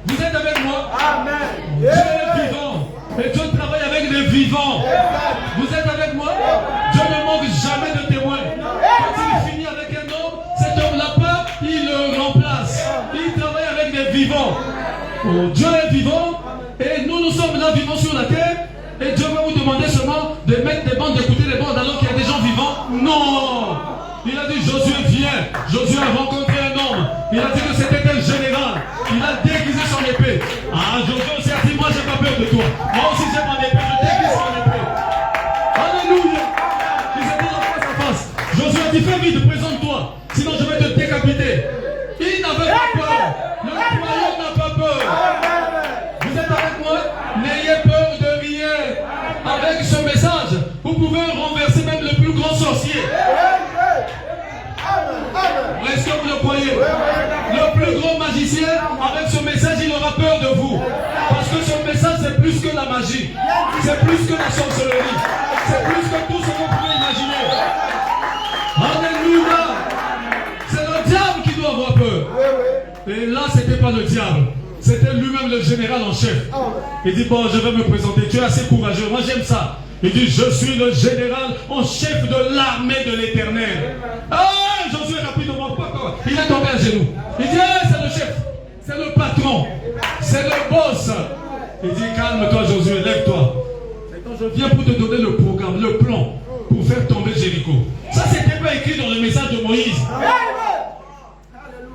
Vous êtes avec moi? Amen. Dieu est vivant. Et Dieu travaille avec des vivants. Vous êtes avec moi? Dieu ne manque jamais de témoins. Quand il finit avec un homme, cet homme-là part, il le remplace. Il travaille avec des vivants. Oh, Dieu est vivant. Et nous sommes là vivants sur la terre. Et Dieu va vous demander seulement de mettre des bandes, d'écouter les bandes alors qu'il y a des gens vivants. Non! Il a dit Josué vient. Josué a rencontré un homme. Il a dit que c'était un général. Il a déguisé son épée. Ah, Josué aussi a dit, moi j'ai pas peur de toi. Moi aussi j'ai mon épée, je déguise mon épée. Alléluia! Il s'est dit en face à face. Josué a dit, fais vite, présente-toi. Sinon je vais te décapiter. Il n'avait pas peur. Le royaume n'a pas peur. Vous êtes avec moi? N'ayez peur de rien. Avec ce message, vous pouvez renverser même le plus grand sorcier. Est-ce que vous le croyez? Le plus grand magicien, avec ce message, il aura peur de vous. Parce que ce message, c'est plus que la magie. C'est plus que la sorcellerie. C'est plus que tout ce qu'on pouvait imaginer. Alléluia! C'est le diable qui doit avoir peur. Et là, c'était pas le diable. C'était lui-même le général en chef. Il dit, bon, je vais me présenter. Tu es assez courageux. Moi, j'aime ça. Il dit, je suis le général en chef de l'armée de l'Éternel. Ah, Josué rapidement, il est tombé à genoux. Il dit, c'est le chef, c'est le patron, c'est le boss. Il dit, calme-toi Josué, lève-toi. Maintenant, je viens pour te donner le programme, le plan pour faire tomber Jéricho. Ça, c'était pas écrit dans le message de Moïse.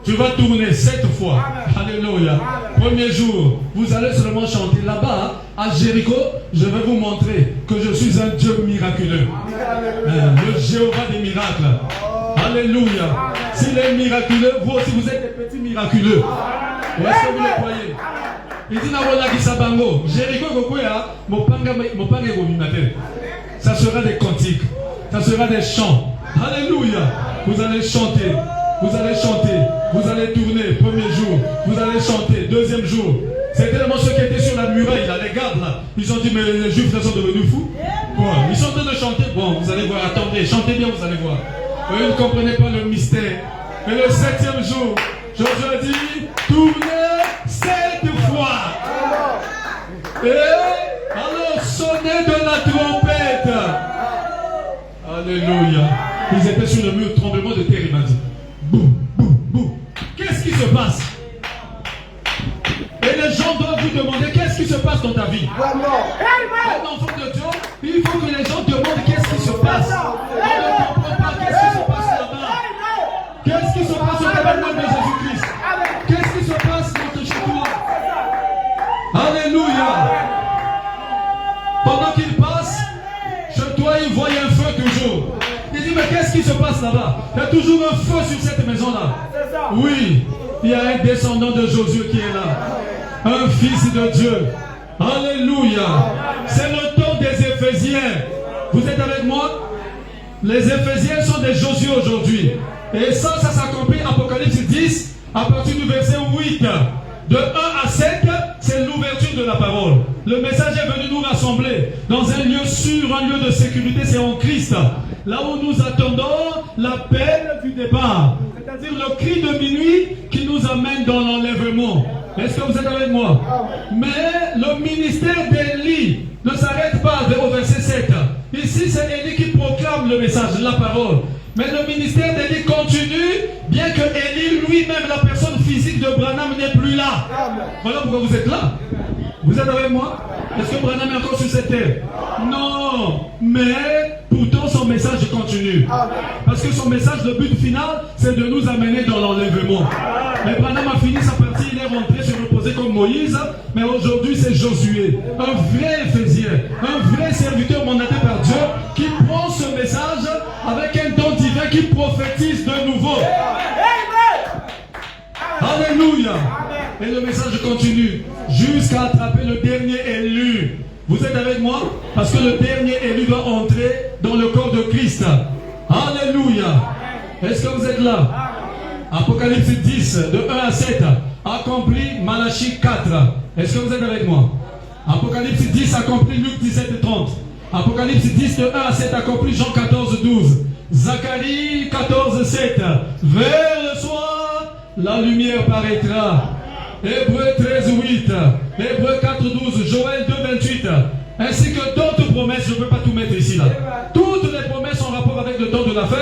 Tu vas tourner 7 fois. Alléluia. Premier jour, vous allez seulement chanter. Là-bas, à Jéricho, je vais vous montrer que je suis un Dieu miraculeux. Le Jéhovah des miracles. Alléluia. S'il est miraculeux, vous aussi vous êtes des petits miraculeux. Où est-ce que vous le croyez? Il dit Nawola Kisabango. Jéricho Gokoya, ça sera des cantiques. Ça sera des chants. Alléluia. Vous allez chanter. Vous allez chanter, vous allez tourner, premier jour, vous allez chanter, deuxième jour. C'est tellement ceux qui étaient sur la muraille, là, les gardes, là, ils ont dit, mais les juifs là, sont devenus fous. Bon, ils sont en train de chanter, bon, vous allez voir, attendez, chantez bien, vous allez voir. Eux, ils ne comprenaient pas le mystère. Et le 7e jour, Josué dit, tournez 7 fois. Et alors, sonnez de la trompette. Alléluia. Ils étaient sur le mur, tremblement de terre, il m'a dit. Boum, boum, boum. Qu'est-ce qui se passe? Et les gens doivent vous demander qu'est-ce qui se passe dans ta vie. Un enfant de Dieu, il faut que les gens demandent qu'est-ce qui se passe. On ne comprend pas qu'est-ce qui se passe là-bas. Qu'est-ce qui se passe au tabernacle de Jésus-Christ? Qu'est-ce qui se passe dans chez toi? Alléluia. Pendant qu'il passe, chez toi, il voit un feu toujours. Il dit, mais qu'est-ce qui se passe là-bas? Il y a toujours un feu sur cette maison-là. Oui, il y a un descendant de Josué qui est là. Un fils de Dieu. Alléluia. C'est le temps des Éphésiens. Vous êtes avec moi? Les Éphésiens sont des Josué aujourd'hui. Et ça s'accomplit, Apocalypse 10, à partir du verset 8. De 1 à 7, c'est l'ouverture de la parole. Le message est venu nous rassembler dans un lieu sûr, un lieu de sécurité, c'est en Christ. Là où nous attendons l'appel du départ. C'est-à-dire le cri de minuit qui nous amène dans l'enlèvement. Est-ce que vous êtes avec moi? Mais le ministère d'Élie ne s'arrête pas au verset 7. Ici, c'est Élie qui proclame le message, la parole. Mais le ministère d'Élie continue, bien que Élie lui-même, la personne physique de Branham, n'est plus là. Voilà pourquoi vous êtes là. Vous êtes avec moi? Est-ce que Branham est encore sur cette terre? Non. Mais pourtant son message continue. Parce que son message, le but final, c'est de nous amener dans l'enlèvement. Mais Branham a fini sa partie, il est rentré se reposer comme Moïse. Mais aujourd'hui c'est Josué, un vrai Éphésien, un vrai serviteur mandaté par Dieu, qui prend ce message avec un don divin qui prophétise de nouveau. Alléluia. Et le message continue jusqu'à attraper le dernier élu. Vous êtes avec moi? Parce que le dernier élu doit entrer dans le corps de Christ. Alléluia. Est-ce que vous êtes là? Apocalypse 10, de 1 à 7, accompli Malachie 4. Est-ce que vous êtes avec moi? Apocalypse 10, accompli Luc 17, 30. Apocalypse 10, de 1 à 7, accompli Jean 14, 12. Zacharie 14, 7. Vers le soir, la lumière paraîtra. Hébreux 13, 8. Hébreux 4, 12. Joël 2, 28. Ainsi que d'autres promesses, je ne peux pas tout mettre ici là. Toutes les promesses en rapport avec le temps de la fin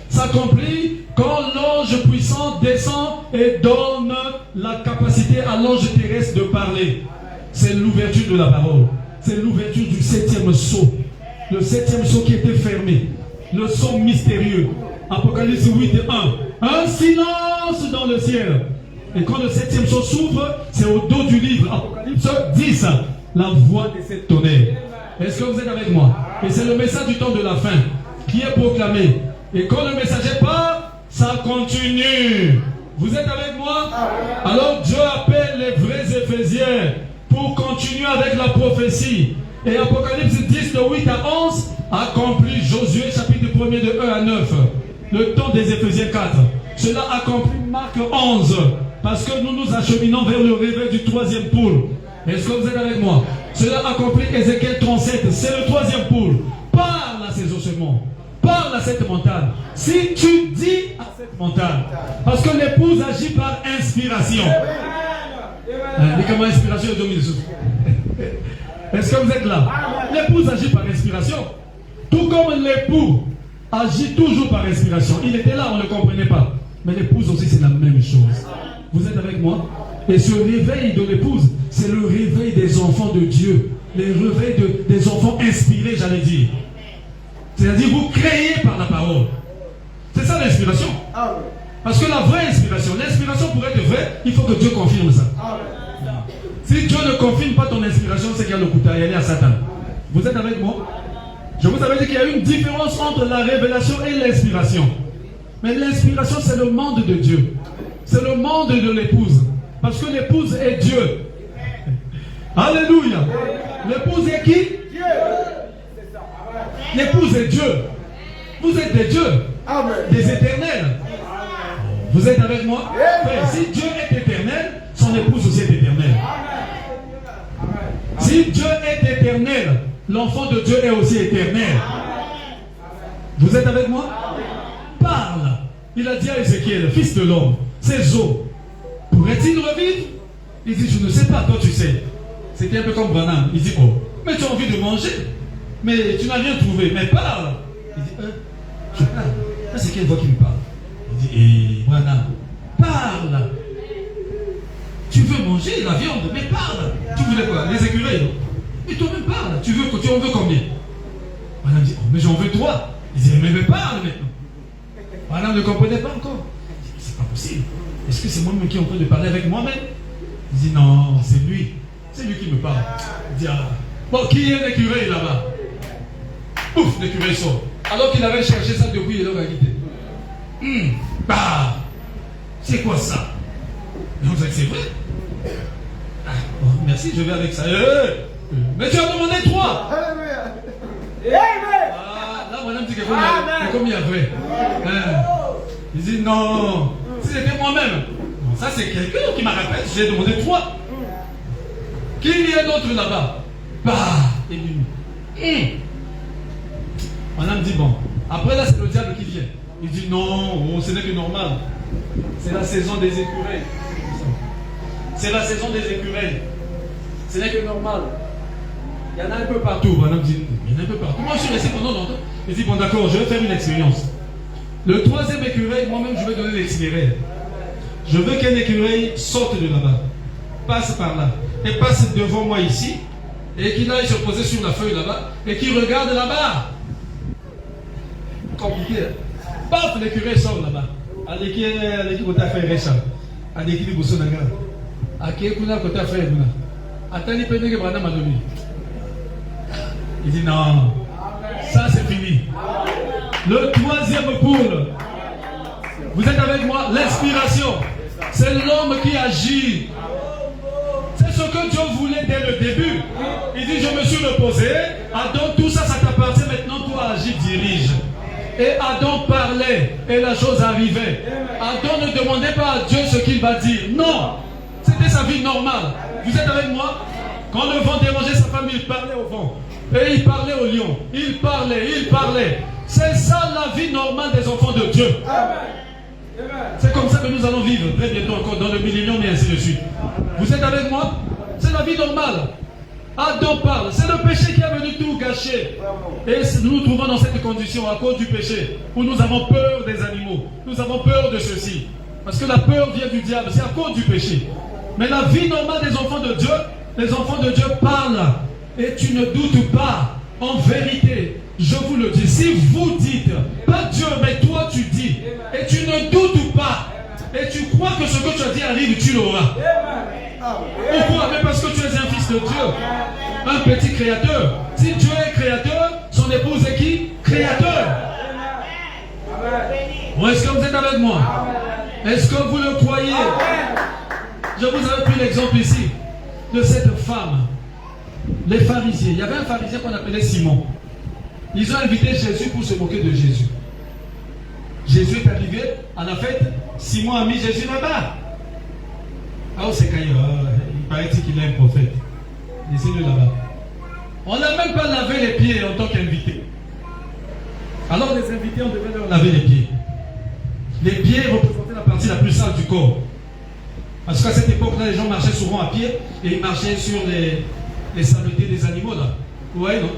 s'accomplissent quand l'ange puissant descend et donne la capacité à l'ange terrestre de parler. C'est l'ouverture de la parole. C'est l'ouverture du 7e sceau. Le 7e sceau qui était fermé. Le sceau mystérieux. Apocalypse 8, 1. Un silence dans le ciel. Et quand le 7e sceau s'ouvre, c'est au dos du livre. Apocalypse 10. La voix des 7 tonnerres. Est-ce que vous êtes avec moi? Et c'est le message du temps de la fin qui est proclamé. Et quand le messager part, ça continue. Vous êtes avec moi? Alors Dieu appelle les vrais Éphésiens pour continuer avec la prophétie. Et Apocalypse 10, de 8 à 11, accomplit Josué, chapitre 1er, de 1 à 9. Le temps des Éphésiens 4. Cela accomplit Marc 11. Parce que nous nous acheminons vers le réveil du 3e pôle. Est-ce que vous êtes avec moi? Cela accomplit Ézéchiel 37. C'est le 3e pôle. Parle à ces ossements. Parle à cette montagne. Si tu dis à cette montagne. Parce que l'épouse agit par inspiration. Comment inspiration est-ce que vous êtes là? L'épouse agit par inspiration. Tout comme l'époux agit toujours par inspiration. Il était là, on ne le comprenait pas. Mais l'épouse aussi, c'est la même chose. Vous êtes avec moi? Et ce réveil de l'épouse, c'est le réveil des enfants de Dieu. Le réveil des enfants inspirés, j'allais dire. C'est-à-dire, vous créez par la parole. C'est ça l'inspiration. Parce que la vraie inspiration, l'inspiration pour être vraie, il faut que Dieu confirme ça. Si Dieu ne confirme pas ton inspiration, c'est qu'il y a le couteau, il y a Satan. Vous êtes avec moi? Je vous avais dit qu'il y a une différence entre la révélation et l'inspiration. Mais l'inspiration, c'est le monde de Dieu. C'est le monde de l'épouse. Parce que l'épouse est Dieu. Alléluia. L'épouse est qui? Dieu. L'épouse est Dieu. Vous êtes des dieux. Des éternels. Vous êtes avec moi? Frère, si Dieu est éternel, son épouse aussi est éternelle. Si Dieu est éternel, l'enfant de Dieu est aussi éternel. Vous êtes avec moi? Parle. Il a dit à Ézéchiel, fils de l'homme, ces os, pourraient-ils revivre? Il dit, je ne sais pas, toi tu sais. C'était un peu comme Branham. Il dit, oh, mais tu as envie de manger, mais tu n'as rien trouvé, mais parle. Il dit, je parle. Là, c'est quelle voix qui me parle? Il dit, Branham, parle. Tu veux manger la viande, mais parle. Tu voulais quoi? Les écureuils, non? Mais toi-même parle. Tu en veux combien? Branham dit, oh, mais j'en veux 3. Il dit, mais parle maintenant. Branham ne comprenait pas encore. Il dit, c'est pas possible. Est-ce que c'est moi-même qui est en train de parler avec moi-même? Il dit, non, c'est lui. C'est lui qui me parle. Il dit, ah, bon, qui est l'écureuil là-bas? Pouf, l'écureuil sort. Alors qu'il avait cherché ça depuis, il a quitté. Bah, c'est quoi ça? Donc c'est vrai. Ah, bon, merci, je vais avec ça. Mais tu as demandé 3. Ah, là, madame dit que comme il y a vrai. Il dit non, si c'était moi-même. Bon, ça c'est quelqu'un qui m'a rappelé, j'ai demandé 3. Qui y a d'autre là-bas? Bah, et lui. Madame dit bon. Après là, c'est le diable qui vient. Il dit non, ce n'est que normal. C'est la saison des écureuils. C'est la saison des écureuils. Ce n'est que normal. Il y en a un peu partout. Madame dit, il y en a un peu partout. Moi, je suis resté pendant longtemps. Il dit, bon, d'accord, je vais faire une expérience. Le 3e écureuil, moi-même, je vais donner l'itinéraire. Je veux qu'un écureuil sorte de là-bas, passe par là, et passe devant moi ici, et qu'il aille se poser sur la feuille là-bas, et qu'il regarde là-bas. Compliqué, hein? Paf, l'écureuil sort là-bas. Aleki kota frère ça. Aleki li bosso nanga. Ake kuna kota frère kuna. Atani pene ke brana malobi. Il dit non. Ça c'est fini. Le 3e poule. Vous êtes avec moi? L'inspiration. C'est l'homme qui agit. C'est ce que Dieu voulait dès le début. Il dit, je me suis reposé. Adam, tout ça, ça t'appartient maintenant. Toi, agis, dirige. Et Adam parlait. Et la chose arrivait. Adam ne demandait pas à Dieu ce qu'il va dire. Non. C'était sa vie normale. Vous êtes avec moi? Quand le vent dérangeait sa femme, il parlait au vent. Et il parlait au lion. Il parlait. C'est ça la vie normale des enfants de Dieu. C'est comme ça que nous allons vivre très bientôt encore dans le millénium et ainsi de suite. Vous êtes avec moi? C'est la vie normale. Adam parle. C'est le péché qui a venu tout gâcher. Et nous nous trouvons dans cette condition à cause du péché, où nous avons peur des animaux. Nous avons peur de ceci. Parce que la peur vient du diable. C'est à cause du péché. Mais la vie normale des enfants de Dieu, les enfants de Dieu parlent. Et tu ne doutes pas. En vérité, je vous le dis, si vous dites, pas Dieu, mais toi tu dis, et tu ne doutes pas, et tu crois que ce que tu as dit arrive, tu l'auras. Pourquoi? Mais parce que tu es un fils de Dieu, un petit créateur. Si Dieu est créateur, son épouse est qui? Créateur. Bon, est-ce que vous êtes avec moi? Est-ce que vous le croyez? Je vous avais pris l'exemple ici de cette femme. Les pharisiens, il y avait un pharisien qu'on appelait Simon. Ils ont invité Jésus pour se moquer de Jésus. Jésus est arrivé à la fête. Simon a mis Jésus là-bas. Ah, c'est Caillou. Il paraît-il qu'il est un prophète. Laissez-le là-bas. On n'a même pas lavé les pieds en tant qu'invité. Alors les invités, on devait leur laver les pieds. Les pieds représentaient la partie la plus sale du corps. Parce qu'à cette époque-là, les gens marchaient souvent à pied et ils marchaient sur les saletés des animaux là. Vous voyez, non?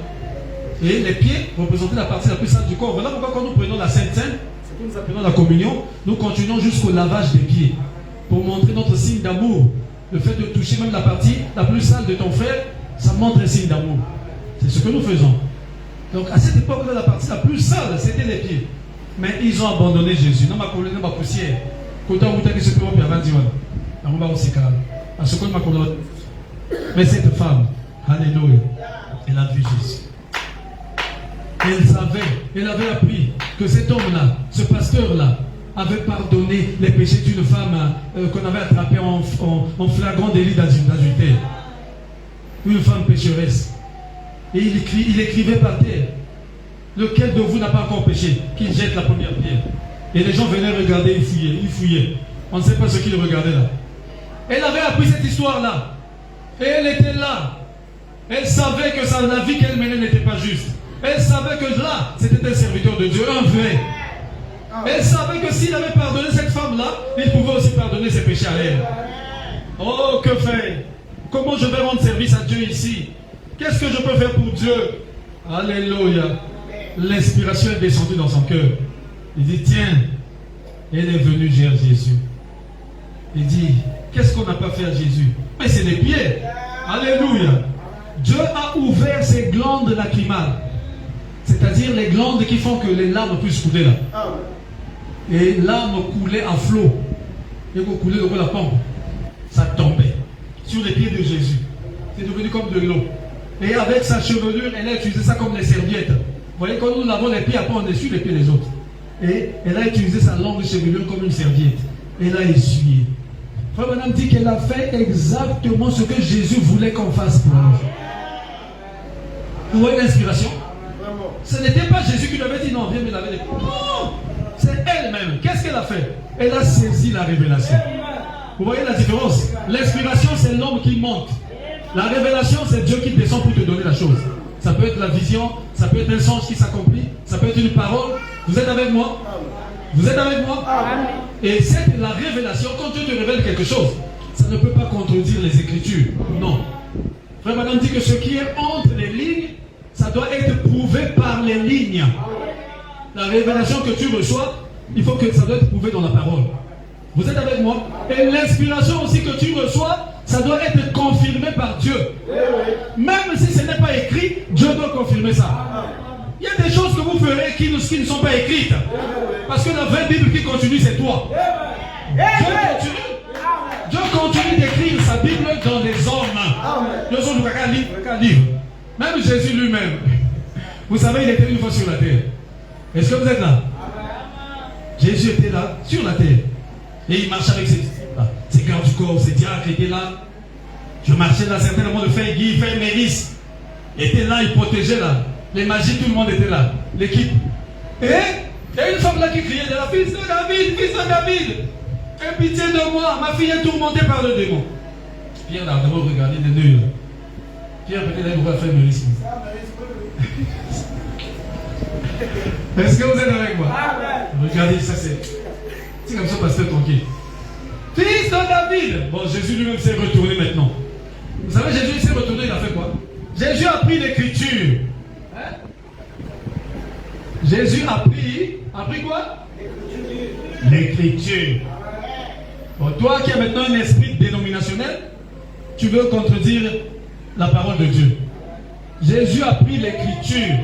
Et les pieds représentaient la partie la plus sale du corps. Voilà pourquoi quand nous prenons la Sainte Seine, c'est que nous appelons la communion, nous continuons jusqu'au lavage des pieds. Pour montrer notre signe d'amour. Le fait de toucher même la partie la plus sale de ton frère, ça montre un signe d'amour. C'est ce que nous faisons. Donc à cette époque-là, la partie la plus sale, c'était les pieds. Mais ils ont abandonné Jésus. Non, ma colonne, ma poussière. Quand on a dit ce que l'on a dit, on va aussi calme. À ce qu'on m'a colonne. Mais cette femme, alléluia, elle a vu Jésus. Elle avait appris que cet homme-là, ce pasteur-là, avait pardonné les péchés d'une femme qu'on avait attrapée en flagrant délit d'adultère. Une femme pécheresse. Et il écrivait par terre: lequel de vous n'a pas encore péché, qu'il jette la première pierre. Et les gens venaient regarder, ils fouillaient. On ne sait pas ce qu'ils regardaient là. Elle avait appris cette histoire-là. Et elle était là. Elle savait que la vie qu'elle menait n'était pas juste. Elle savait que là, c'était un serviteur de Dieu, un vrai. Elle savait que s'il avait pardonné cette femme-là, il pouvait aussi pardonner ses péchés à elle. Oh, que faire? Comment je vais rendre service à Dieu ici? Qu'est-ce que je peux faire pour Dieu? Alléluia. L'inspiration est descendue dans son cœur. Il dit, tiens, elle est venue vers Jésus. Il dit, qu'est-ce qu'on n'a pas fait à Jésus? Mais c'est des pieds. Alléluia. Dieu a ouvert ses glandes lacrymales. C'est-à-dire les glandes qui font que les larmes puissent couler là. Et larmes coulaient à flot. Et vous coulez le la pompe. Ça tombait sur les pieds de Jésus. C'est devenu comme de l'eau. Et avec sa chevelure, elle a utilisé ça comme les serviettes. Vous voyez, quand nous lavons les pieds, après on essuie les pieds des autres. Et elle a utilisé sa longue chevelure comme une serviette. Elle a essuyé. Frère Madame dit qu'elle a fait exactement ce que Jésus voulait qu'on fasse pour nous. Vous voyez l'inspiration? Ce n'était pas Jésus qui lui avait dit non, viens me laver les pieds. Non! C'est elle-même. Qu'est-ce qu'elle a fait? Elle a saisi la révélation. Vous voyez la différence? L'inspiration, c'est l'homme qui monte. La révélation, c'est Dieu qui descend pour te donner la chose. Ça peut être la vision, ça peut être un songe qui s'accomplit, ça peut être une parole. Vous êtes avec moi? Vous êtes avec moi? Et c'est la révélation. Quand Dieu te révèle quelque chose, ça ne peut pas contredire les Écritures. Non. Frère Madame dit que ce qui est entre les lignes, ça doit être prouvé par les lignes. La révélation que tu reçois, il faut que ça doit être prouvé dans la parole. Vous êtes avec moi? Et l'inspiration aussi que tu reçois, ça doit être confirmé par Dieu. Même si ce n'est pas écrit, Dieu doit confirmer ça. Il y a des choses que vous ferez qui ne sont pas écrites. Parce que la vraie Bible qui continue, c'est toi. Dieu continue d'écrire sa Bible dans les hommes. Livre. Même Jésus lui-même. Vous savez, il était une fois sur la terre. Est-ce que vous êtes là? Jésus était là, sur la terre. Et il marchait avec ses gardes du corps, ses diacres étaient là. Je marchais là, certainement de faire Guy, faire Mélisse. Était là, il protégeait là. Les magies, tout le monde était là. L'équipe. Et il y a une femme là qui criait de la fils de David, fils de David. Aie pitié de moi, ma fille est tourmentée par le démon. Pierre là, d'abord regardez les deux là. Pierre peut-être là, il va faire Mélisse. Est-ce que vous êtes avec moi? Regardez, ça c'est comme ça, pasteur tranquille. Fils de David. Bon, Jésus lui-même s'est retourné maintenant. Vous savez, Jésus s'est retourné, il a fait quoi? Jésus a pris l'écriture. Hein? Jésus a pris quoi? L'écriture. Bon, toi qui as maintenant un esprit dénominationnel, tu veux contredire la parole de Dieu. Jésus a pris l'écriture.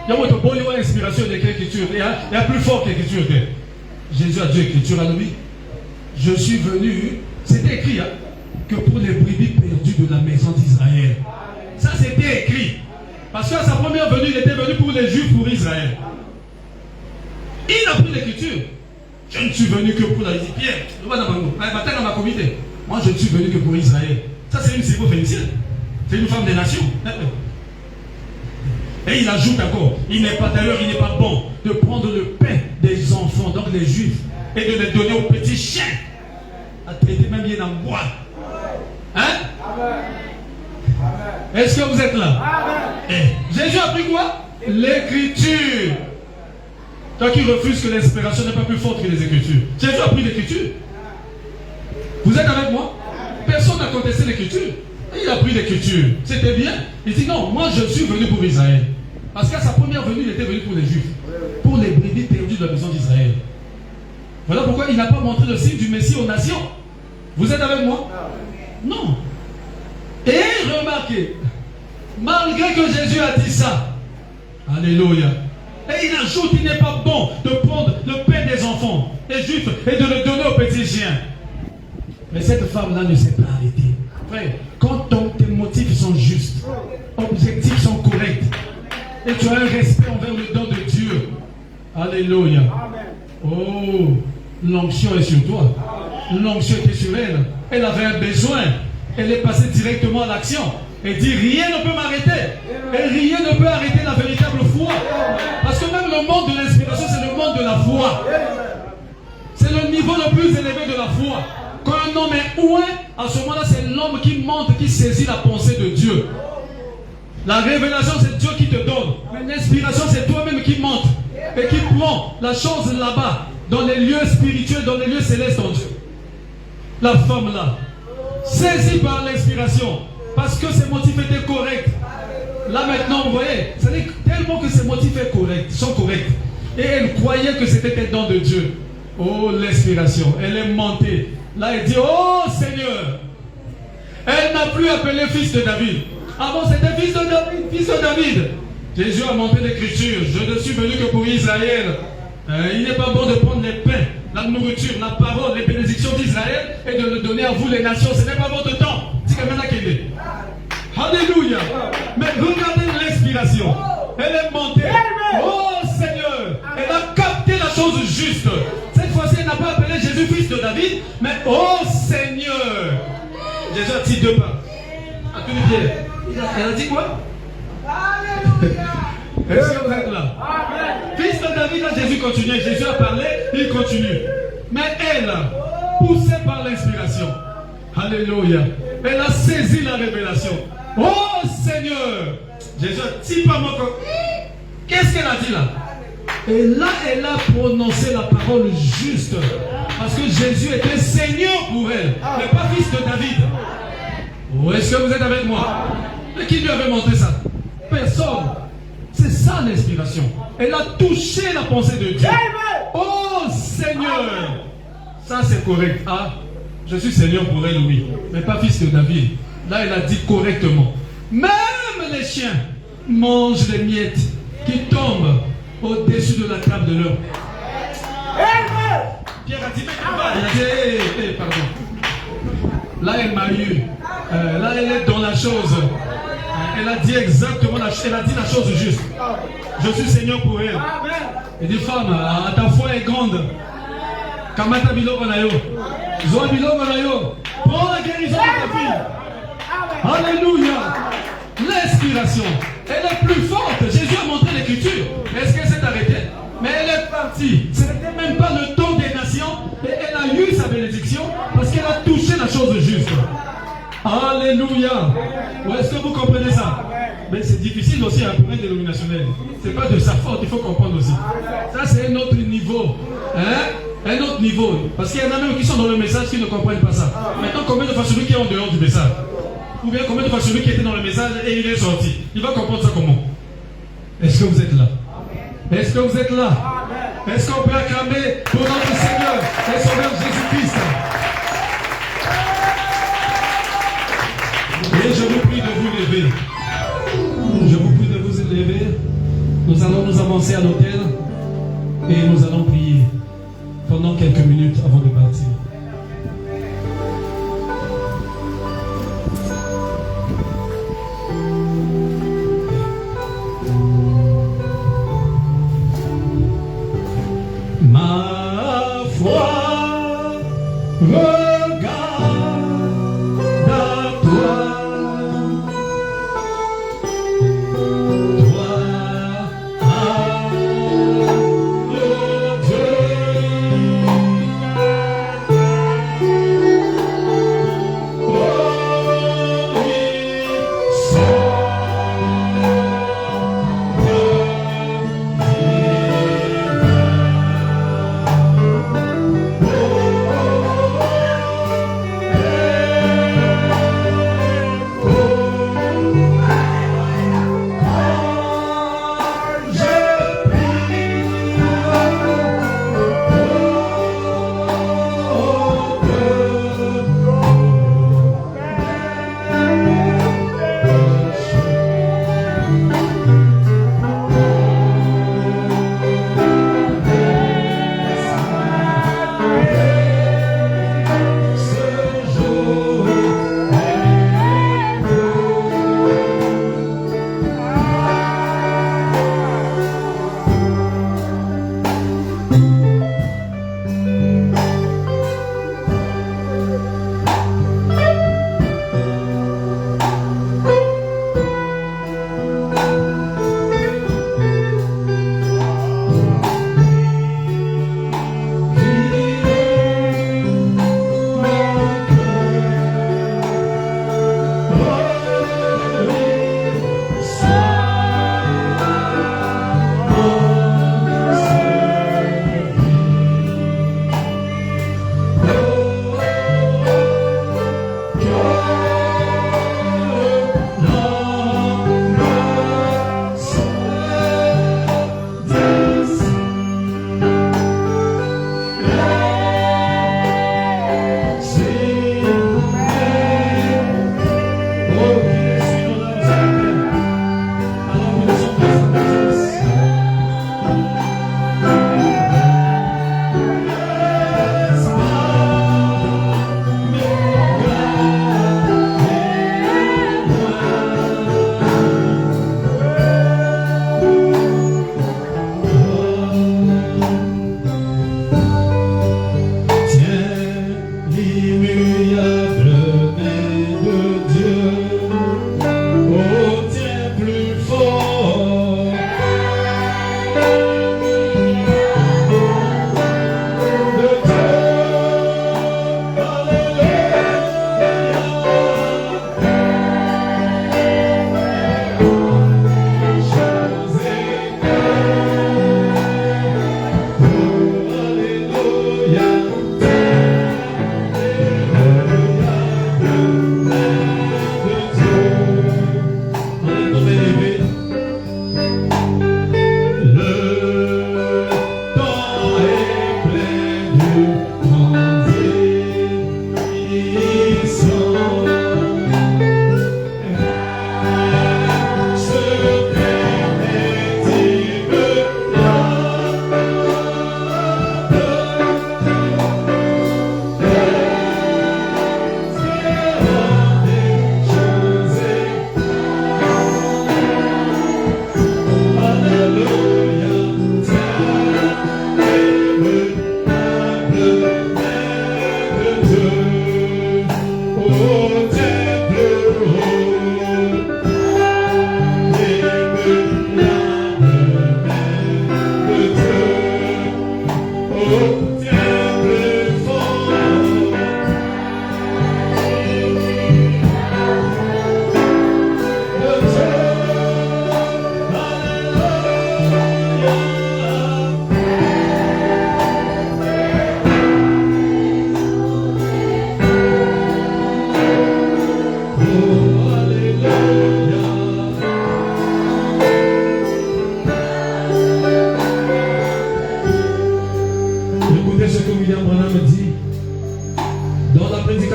Il y a une inspiration de l'écriture. Il y a plus fort que l'écriture. Jésus a dit l'écriture à lui. Je suis venu, c'était écrit, hein, que pour les brebis perdues de la maison d'Israël. Ça c'était écrit. Parce qu'à sa première venue, il était venu pour les Juifs, pour Israël. Il a pris l'écriture. Je ne suis venu que pour la Pierre. Moi je ne suis venu que pour Israël. Ça c'est une syro-phénicienne. C'est une femme des nations. Et il ajoute encore, il n'est pas d'ailleurs, il n'est pas bon de prendre le pain des enfants, donc les juifs, et de les donner aux petits chiens, à traiter même bien en bois. Hein? Est-ce que vous êtes là? Jésus a pris quoi? L'écriture. Toi qui refuses que l'inspiration n'est pas plus forte que les Écritures. Jésus a pris l'écriture. Vous êtes avec moi? Personne n'a contesté l'écriture. Il a pris l'écriture. C'était bien. Il dit non, moi je suis venu pour Israël. Parce qu'à sa première venue, il était venu pour les Juifs. Pour les brebis perdues de la maison d'Israël. Voilà pourquoi il n'a pas montré le signe du Messie aux nations. Vous êtes avec moi? Non. Et remarquez, malgré que Jésus a dit ça, alléluia, Et il ajoute, il n'est pas bon de prendre le pain des enfants, des juifs, et de le donner aux petits chiens. Mais cette femme-là ne s'est pas arrêtée. Frère, quand tes motifs sont justes, objectifs sont corrects, et tu as un respect envers le don de Dieu, alléluia. Oh, l'onction est sur toi. L'onction était sur elle. Elle avait un besoin. Elle est passée directement à l'action. Elle dit, rien ne peut m'arrêter. Et rien ne peut arrêter la véritable foi. Parce que même le monde de l'inspiration, c'est le monde de la foi. C'est le niveau le plus élevé de la foi. Quand un homme est ouin, à ce moment-là, c'est l'homme qui monte, qui saisit la pensée de Dieu. La révélation, c'est Dieu qui te donne. Mais l'inspiration, c'est toi-même qui monte et qui prend la chose là-bas, dans les lieux spirituels, dans les lieux célestes en Dieu. La femme là, saisie par l'inspiration, parce que ses motifs étaient corrects. Là maintenant, vous voyez, c'est tellement que ses motifs sont corrects. Et elle croyait que c'était un don de Dieu. Oh, l'inspiration, elle est montée. Là, elle dit, oh Seigneur. Elle n'a plus appelé fils de David. Avant, c'était fils de David, fils de David. Jésus a montré l'écriture. Je ne suis venu que pour Israël. Il n'est pas bon de prendre les pains, la nourriture, la parole, les bénédictions d'Israël et de le donner à vous les nations. Ce n'est pas votre temps. Dis que maintenant qu'il est. Alléluia. Mais regardez l'inspiration. Elle est montée. Oh Seigneur. Elle a capté la chose juste. Cette fois-ci, elle n'a pas appelé Jésus fils de David, mais oh Seigneur. Jésus a dit deux pas. À tous les pieds. Elle a dit quoi? Alléluia. Est-ce que vous êtes là? Fils de David, là, Jésus continue. Jésus a parlé, il continue. Mais elle, poussée par l'inspiration, alléluia, elle a saisi la révélation. Oh Seigneur! Jésus a dit pas mon corps. Qu'est-ce qu'elle a dit là? Et là, elle a prononcé la parole juste. Parce que Jésus était Seigneur pour elle, mais pas fils de David. Oh, est-ce que vous êtes avec moi? Mais qui lui avait montré ça? Personne. C'est ça l'inspiration. Elle a touché la pensée de Dieu. Oh Seigneur! Ça c'est correct. Ah, je suis Seigneur pour elle, oui. Mais pas fils de David. Là, elle a dit correctement. Même les chiens mangent les miettes qui tombent au-dessus de la table de leur. Pierre a dit, mais pardon. Là, elle m'a eu. Là, elle est dans la chose. Elle a dit exactement, elle a dit la chose juste. Je suis Seigneur pour elle. Elle dit, femme, ta foi est grande. Kamata biloko na yo. Zoa biloko na yo. Prends la guérison de ta fille. Alléluia. L'inspiration. Elle est plus forte. Jésus a montré l'écriture. Est-ce qu'elle s'est arrêtée? Mais elle est partie. Ce n'était même pas le temps des nations. Et elle a eu sa bénédiction parce qu'elle a touché la chose juste. Alléluia. Est-ce que vous comprenez ça? Mais c'est difficile aussi pour un dénominationnel. Ce n'est pas de sa faute, il faut comprendre aussi. Ça, c'est un autre niveau. Hein? Un autre niveau. Parce qu'il y en a même qui sont dans le message qui ne comprennent pas ça. Maintenant, combien de fois celui qui est en dehors du message? Ou bien combien de fois celui qui était dans le message et il est sorti? Il va comprendre ça comment? Est-ce que vous êtes là? Est-ce que vous êtes là? Est-ce qu'on peut acclamer pour notre Seigneur et Sauveur Jésus-Christ? Et je vous prie de vous lever. Je vous prie de vous lever. Nous allons nous avancer à l'autel et nous allons prier pendant quelques minutes avant de partir. Ma foi regarde à toi. Toi, oh Dieu.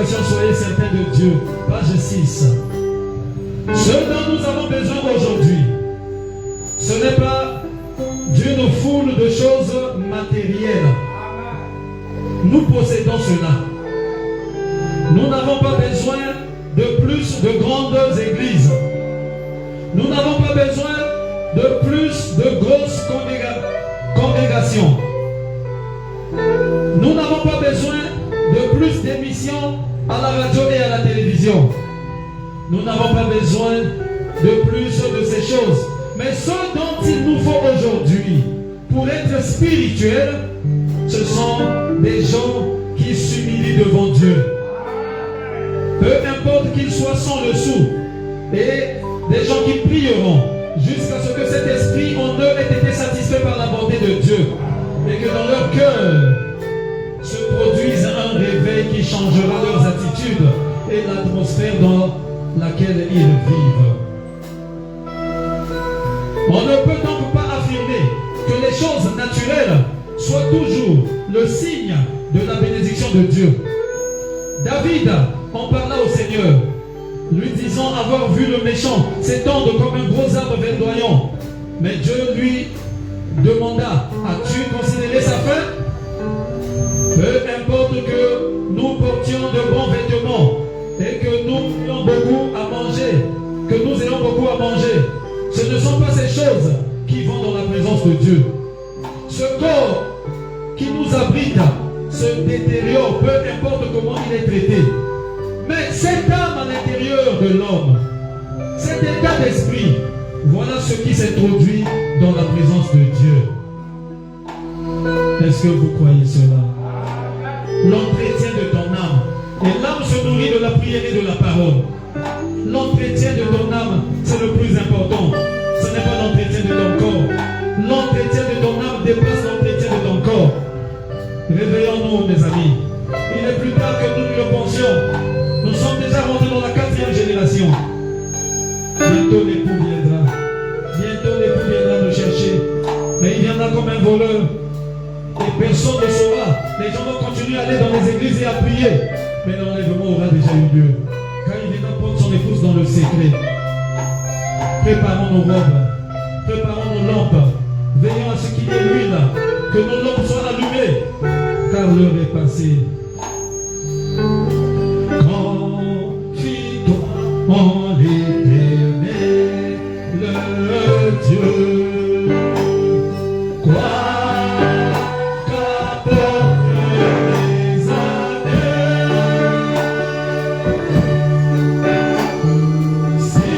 prédication, soyez certains de Dieu. Page 6. Ce dont nous avons besoin aujourd'hui, ce n'est pas d'une foule de choses matérielles. Nous possédons cela. Nous n'avons pas besoin de plus de grandes églises. Nous n'avons pas besoin de plus de grosses congrégations. Nous n'avons pas besoin de plus d'émissions à la radio et à la télévision. Nous n'avons pas besoin de plus de ces choses. Mais ce dont il nous faut aujourd'hui pour être spirituel, ce sont des gens qui s'humilient devant Dieu. Peu importe qu'ils soient sans le sou. Et des gens qui prieront jusqu'à ce que cet esprit en eux ait été satisfait par la bonté de Dieu. Et que dans leur cœur se produise un réveil qui changera leurs attitudes et l'atmosphère dans laquelle ils vivent. On ne peut donc pas affirmer que les choses naturelles soient toujours le signe de la bénédiction de Dieu. David en parla au Seigneur, lui disant avoir vu le méchant s'étendre comme un gros arbre verdoyant. Mais Dieu lui demanda, as-tu considéré sa fin? Peu importe que nous portions de bons vêtements et que nous ayons beaucoup à manger, ce ne sont pas ces choses qui vont dans la présence de Dieu. Ce corps qui nous abrite se détériore, peu importe comment il est traité. Mais cette âme à l'intérieur de l'homme, cet état d'esprit, voilà ce qui s'introduit dans la présence de Dieu. Est-ce que vous croyez cela? L'entretien de ton âme. Et l'âme se nourrit de la prière et de la parole. L'entretien de ton âme, c'est le plus important. Ce n'est pas l'entretien de ton corps. L'entretien de ton âme dépasse l'entretien de ton corps. Réveillons-nous, mes amis. Il est plus tard que nous ne le pensions. Nous sommes déjà rentrés dans la 4e génération. Bientôt l'époux viendra. Bientôt l'époux viendra nous chercher. Mais il viendra comme un voleur. Et personne ne saura. Les gens vont continuer à aller dans les églises et à prier. Mais l'enlèvement aura déjà eu lieu. Quand il viendra prendre son épouse dans le secret. Préparons nos robes. Préparons nos lampes. Veillons à ce qu'il y ait l'huile. Que nos lampes soient allumées. Car l'heure est passée. Confie-toi en l'Éternel, le Dieu. Quoi qu'apportent les années, si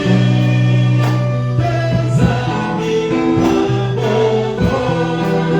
tes amis t'abandonnent,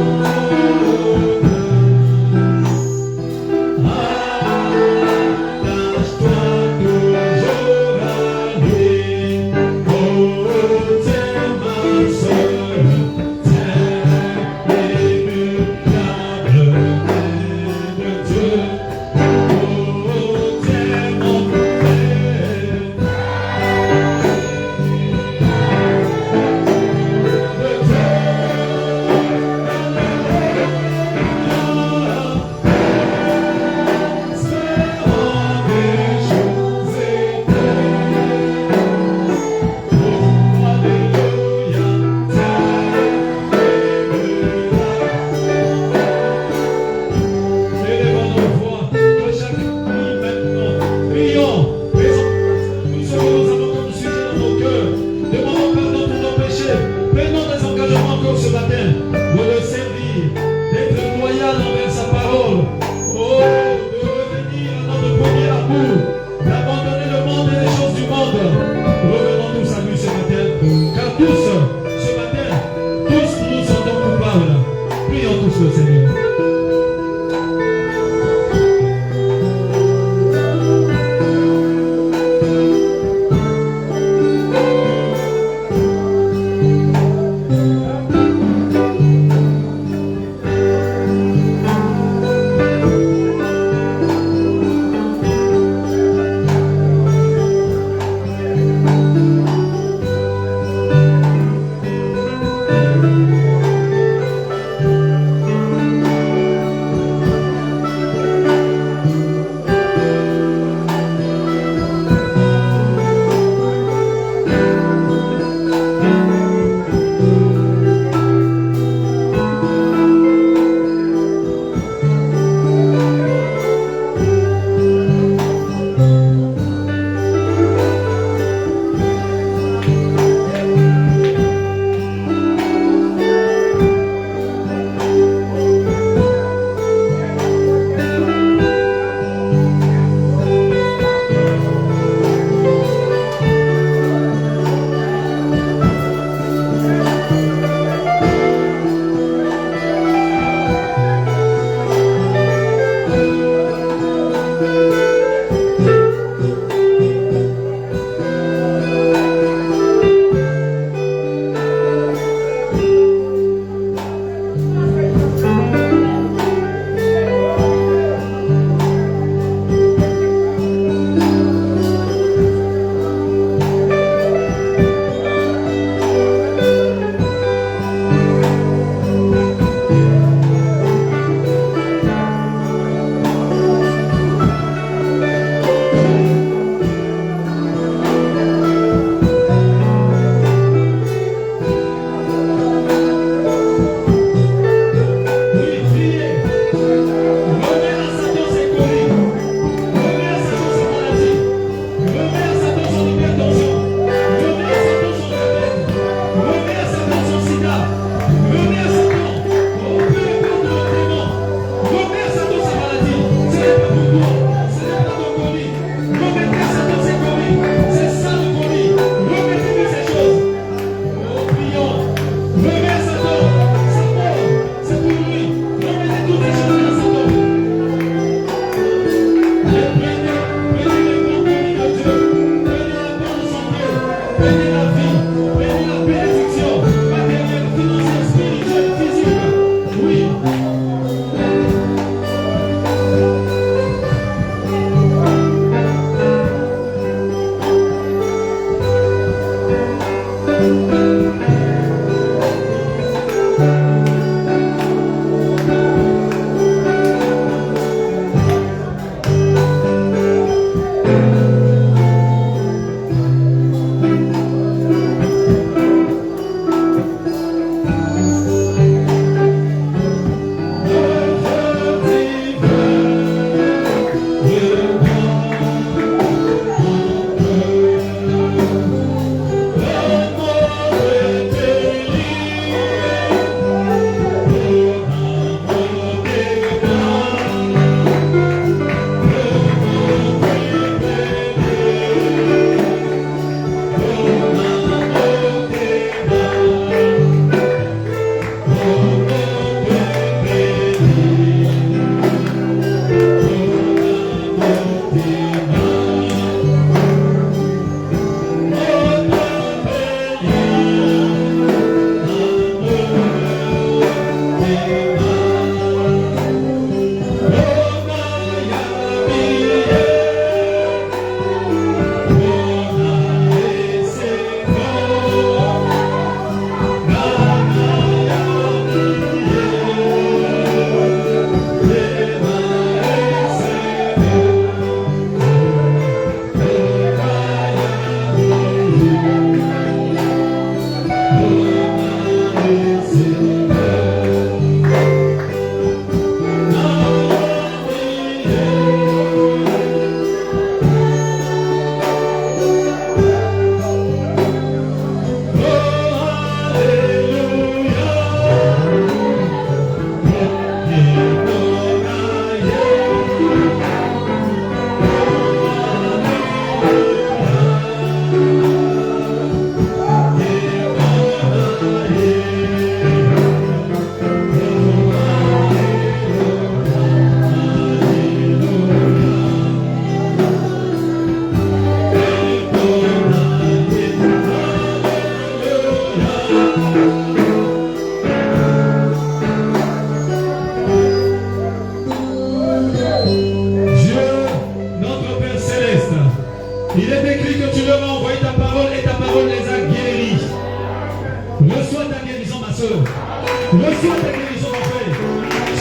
Reçois ta guérison, mon frère.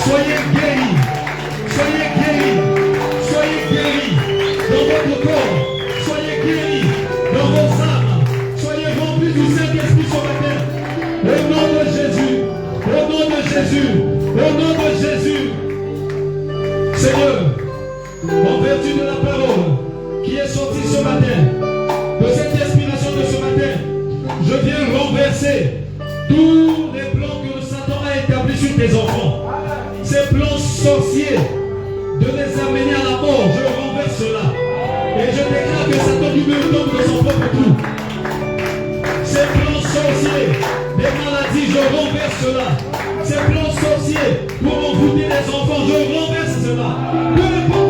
Soyez guéris. Soyez guéris. Soyez guéris dans votre corps. Soyez guéris dans vos âmes. Soyez remplis du Saint-Esprit ce matin. Au nom de Jésus. Au nom de Jésus. Au nom de Jésus. Seigneur, en vertu de la parole qui est sortie ce matin, de cette inspiration de ce matin, je viens renverser tous les plans que Satan a établis sur tes enfants. Ces plans sorciers de les amener à la mort, je renverse cela. Et je déclare que Satan lui-même tombe de son propre trou. Ces plans sorciers des maladies, je renverse cela. Ces plans sorciers pour envoûter les enfants, je renverse cela. Peu importe